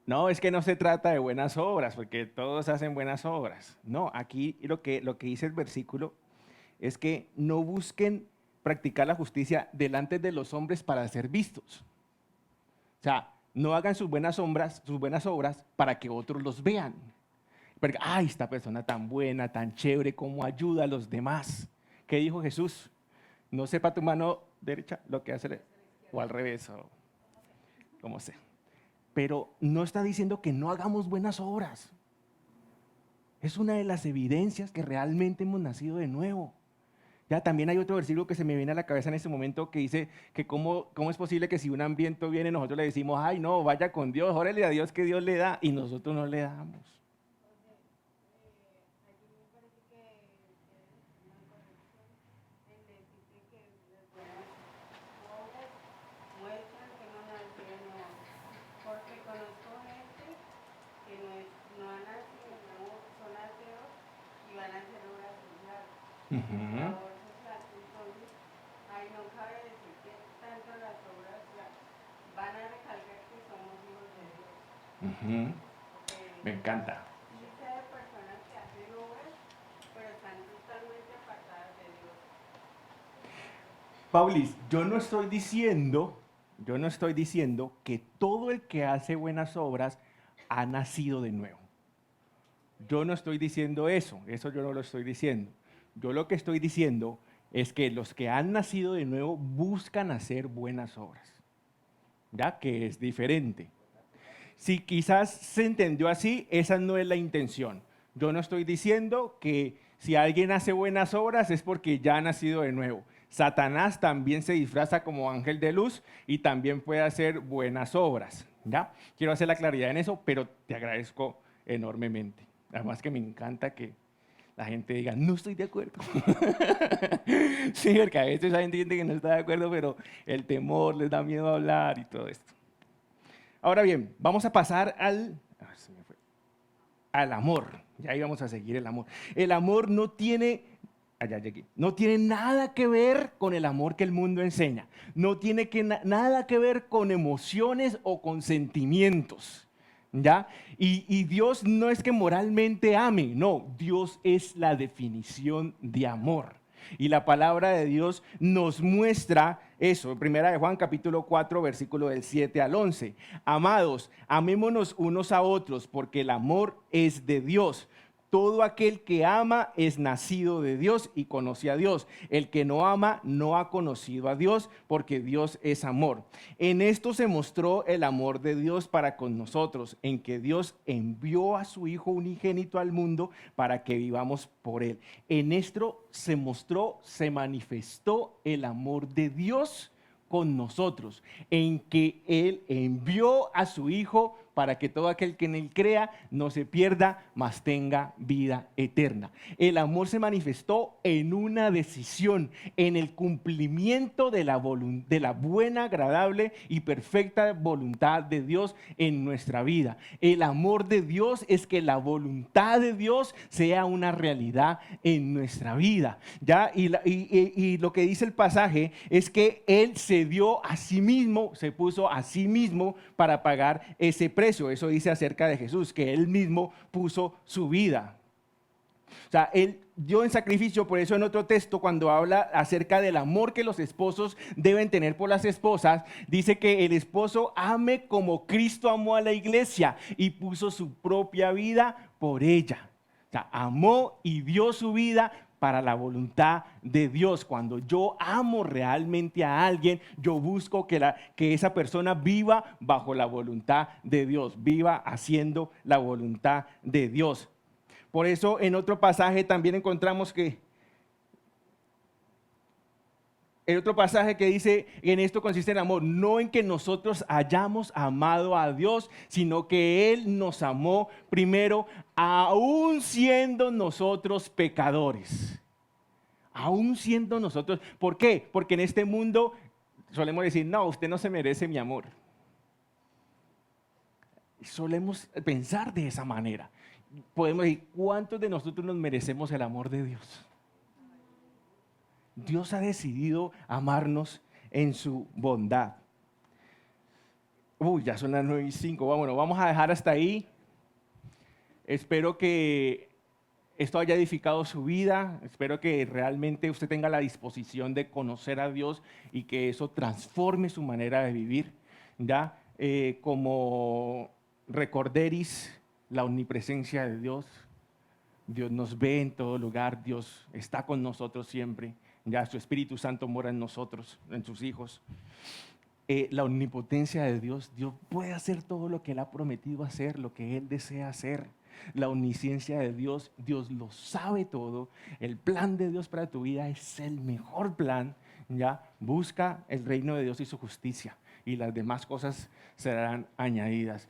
no, es que no se trata de buenas obras, porque todos hacen buenas obras. No, aquí lo que dice el versículo es que no busquen practicar la justicia delante de los hombres para ser vistos. O sea, no hagan sus buenas obras para que otros los vean. Porque, ay, esta persona tan buena, tan chévere, cómo ayuda a los demás. ¿Qué dijo Jesús? No sepa tu mano derecha lo que hace, o al revés, o como sea. Pero no está diciendo que no hagamos buenas obras. Es una de las evidencias que realmente hemos nacido de nuevo. Ya también hay otro versículo que se me viene a la cabeza en este momento que dice que cómo es posible que si un hambriento viene nosotros le decimos, ay no, vaya con Dios, órale a Dios que Dios le da, y nosotros no le damos. Aquí me parece que una corrección en decirte que las buenas obras muestran que no nació de nuevo. Porque conozco gente que no han nacido de nuevo, son ateos y van a hacer obras sociales. Entonces, ahí no cabe decir que tanto las obras van a recalcar que somos hijos de Dios. Me encanta. Lista de personas que hacen obras, pero están totalmente apartadas de Dios. Paulis, yo no estoy diciendo que todo el que hace buenas obras ha nacido de nuevo. Yo no estoy diciendo eso yo no lo estoy diciendo. Yo lo que estoy diciendo es que los que han nacido de nuevo buscan hacer buenas obras, ¿ya? Que es diferente. Si quizás se entendió así, esa no es la intención. Yo no estoy diciendo que si alguien hace buenas obras es porque ya ha nacido de nuevo. Satanás también se disfraza como ángel de luz y también puede hacer buenas obras, ¿ya? Quiero hacer la claridad en eso, pero te agradezco enormemente. Además que me encanta que la gente diga, no estoy de acuerdo. Sí, porque a veces hay gente que no está de acuerdo, pero el temor les da miedo a hablar y todo esto. Ahora bien, vamos a pasar al amor. Ya íbamos a seguir el amor. El amor no tiene nada que ver con el amor que el mundo enseña. No tiene nada que ver con emociones o con sentimientos. ¿Ya? Y Dios no es que moralmente ame, no, Dios es la definición de amor. Y la palabra de Dios nos muestra eso, Primera de Juan capítulo 4, versículo del 7 al 11. Amados, amémonos unos a otros, porque el amor es de Dios. Todo aquel que ama es nacido de Dios y conoce a Dios. El que no ama no ha conocido a Dios, porque Dios es amor. En esto se mostró el amor de Dios para con nosotros, en que Dios envió a su Hijo unigénito al mundo para que vivamos por Él. En esto se manifestó el amor de Dios con nosotros, en que Él envió a su Hijo para que todo aquel que en él crea no se pierda, mas tenga vida eterna. El amor se manifestó en una decisión, en el cumplimiento de la buena, agradable y perfecta voluntad de Dios en nuestra vida. El amor de Dios es que la voluntad de Dios sea una realidad en nuestra vida. ¿Ya? Y lo que dice el pasaje es que Él se dio a sí mismo, se puso a sí mismo para pagar ese precio. Eso dice acerca de Jesús, que Él mismo puso su vida. O sea, Él dio en sacrificio. Por eso en otro texto, cuando habla acerca del amor que los esposos deben tener por las esposas, dice que el esposo ame como Cristo amó a la iglesia y puso su propia vida por ella. O sea, amó y dio su vida para la voluntad de Dios. Cuando yo amo realmente a alguien, yo busco que esa persona viva bajo la voluntad de Dios, viva haciendo la voluntad de Dios. Por eso en otro pasaje también encontramos que el otro pasaje que dice, en esto consiste el amor, no en que nosotros hayamos amado a Dios, sino que Él nos amó primero, aún siendo nosotros pecadores. Aún siendo nosotros. ¿Por qué? Porque en este mundo solemos decir, no, usted no se merece mi amor. Solemos pensar de esa manera. Podemos decir, ¿cuántos de nosotros nos merecemos el amor de Dios? Dios ha decidido amarnos en su bondad. Ya son las 9:05. Bueno, vamos a dejar hasta ahí. Espero que esto haya edificado su vida. Espero que realmente usted tenga la disposición de conocer a Dios y que eso transforme su manera de vivir. ¿Ya? Como recorderis, la omnipresencia de Dios. Dios nos ve en todo lugar. Dios está con nosotros siempre. Ya su Espíritu Santo mora en nosotros, en sus hijos. La omnipotencia de Dios, Dios puede hacer todo lo que Él ha prometido hacer, lo que Él desea hacer. La omnisciencia de Dios, Dios lo sabe todo. El plan de Dios para tu vida es el mejor plan. Ya busca el reino de Dios y su justicia, y las demás cosas serán añadidas.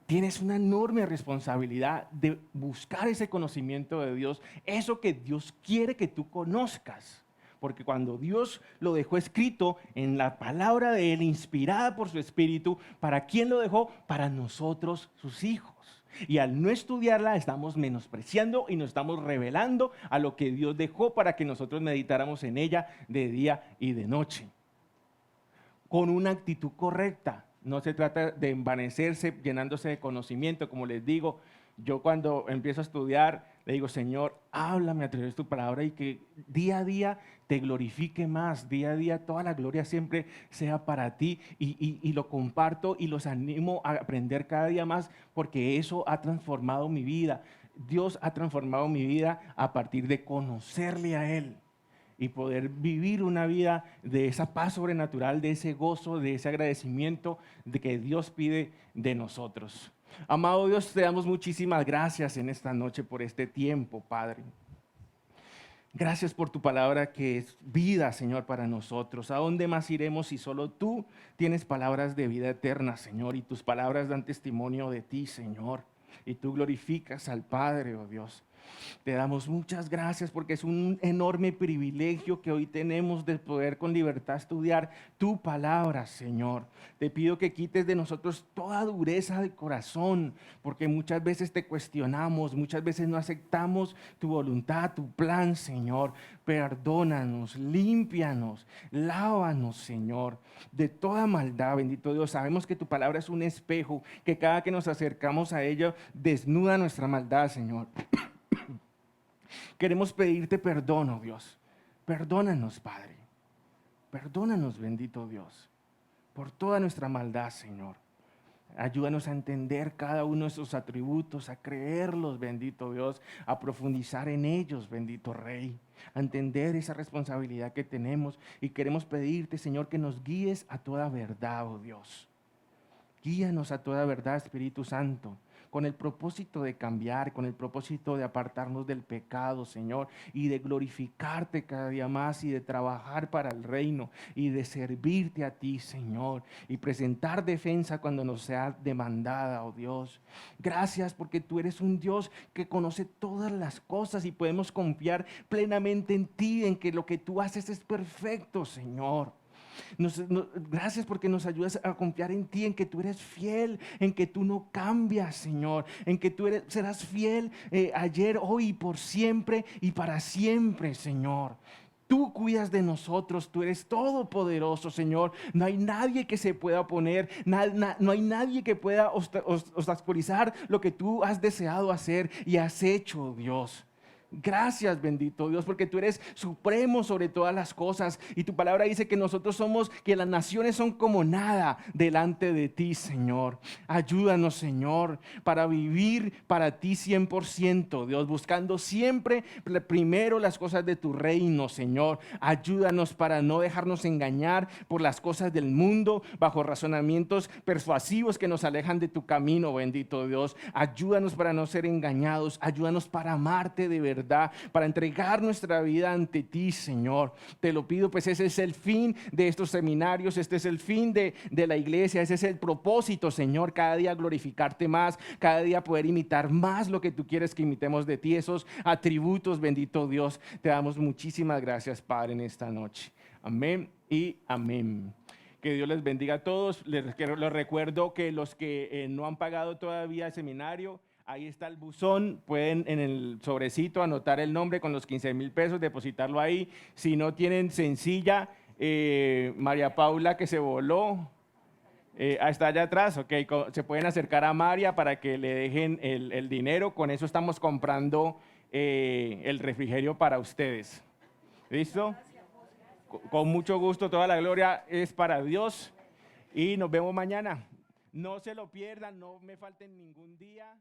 Tienes una enorme responsabilidad de buscar ese conocimiento de Dios, eso que Dios quiere que tú conozcas. Porque cuando Dios lo dejó escrito en la palabra de Él, inspirada por su Espíritu, ¿para quién lo dejó? Para nosotros, sus hijos. Y al no estudiarla, estamos menospreciando y nos estamos revelando a lo que Dios dejó para que nosotros meditáramos en ella de día y de noche. Con una actitud correcta. No se trata de envanecerse llenándose de conocimiento. Como les digo, yo cuando empiezo a estudiar, le digo, Señor, háblame a través de tu palabra y que día a día te glorifique más, día a día toda la gloria siempre sea para ti, y lo comparto y los animo a aprender cada día más, porque eso ha transformado mi vida. Dios ha transformado mi vida a partir de conocerle a Él y poder vivir una vida de esa paz sobrenatural, de ese gozo, de ese agradecimiento de que Dios pide de nosotros. Amado Dios, te damos muchísimas gracias en esta noche por este tiempo, Padre. Gracias por tu palabra que es vida, Señor, para nosotros. ¿A dónde más iremos si solo tú tienes palabras de vida eterna, Señor? Y tus palabras dan testimonio de ti, Señor. Y tú glorificas al Padre, oh Dios. Te damos muchas gracias porque es un enorme privilegio que hoy tenemos de poder con libertad estudiar tu palabra, Señor. Te pido que quites de nosotros toda dureza de corazón, porque muchas veces te cuestionamos, muchas veces no aceptamos tu voluntad, tu plan, Señor. Perdónanos, límpianos, lávanos, Señor, de toda maldad, bendito Dios. Sabemos que tu palabra es un espejo, que cada que nos acercamos a ella desnuda nuestra maldad, Señor. Queremos pedirte perdón, oh Dios. Perdónanos, Padre. Perdónanos, bendito Dios, por toda nuestra maldad, Señor. Ayúdanos a entender cada uno de esos atributos, a creerlos, bendito Dios, a profundizar en ellos, bendito Rey, a entender esa responsabilidad que tenemos. Y queremos pedirte, Señor, que nos guíes a toda verdad, oh Dios. Guíanos a toda verdad, Espíritu Santo. con el propósito de cambiar, con el propósito de apartarnos del pecado, Señor, y de glorificarte cada día más y de trabajar para el reino y de servirte a ti, Señor, y presentar defensa cuando nos sea demandada, oh Dios. Gracias porque tú eres un Dios que conoce todas las cosas y podemos confiar plenamente en ti, en que lo que tú haces es perfecto, Señor. Gracias porque nos ayudas a confiar en ti, en que tú eres fiel, en que tú no cambias, Señor, en que tú serás fiel ayer, hoy y por siempre y para siempre, Señor. Tú cuidas de nosotros, tú eres todopoderoso, Señor. No hay nadie que se pueda oponer, no hay nadie que pueda obstaculizar lo que tú has deseado hacer y has hecho, Dios. Gracias, bendito Dios, porque tú eres supremo sobre todas las cosas y tu palabra dice que nosotros somos, que las naciones son como nada delante de ti, Señor. Ayúdanos, Señor, para vivir para ti 100%, Dios, buscando siempre primero las cosas de tu reino, Señor. Ayúdanos para no dejarnos engañar por las cosas del mundo, bajo razonamientos persuasivos que nos alejan de tu camino, bendito Dios. Ayúdanos para no ser engañados, ayúdanos para amarte de verdad, para entregar nuestra vida ante ti, Señor. Te lo pido, pues ese es el fin de estos seminarios, este es el fin de la iglesia, ese es el propósito, Señor, cada día glorificarte más, cada día poder imitar más lo que tú quieres que imitemos de ti, esos atributos, bendito Dios. Te damos muchísimas gracias, Padre, en esta noche. Amén y amén. Que Dios les bendiga a todos. Les recuerdo que los que no han pagado todavía el seminario, ahí está el buzón, pueden en el sobrecito anotar el nombre con los 15,000 pesos, depositarlo ahí. Si no tienen sencilla, María Paula que se voló, está allá atrás, ok, se pueden acercar a María para que le dejen el dinero. Con eso estamos comprando el refrigerio para ustedes. ¿Listo? Con mucho gusto, toda la gloria es para Dios y nos vemos mañana. No se lo pierdan, no me falten ningún día.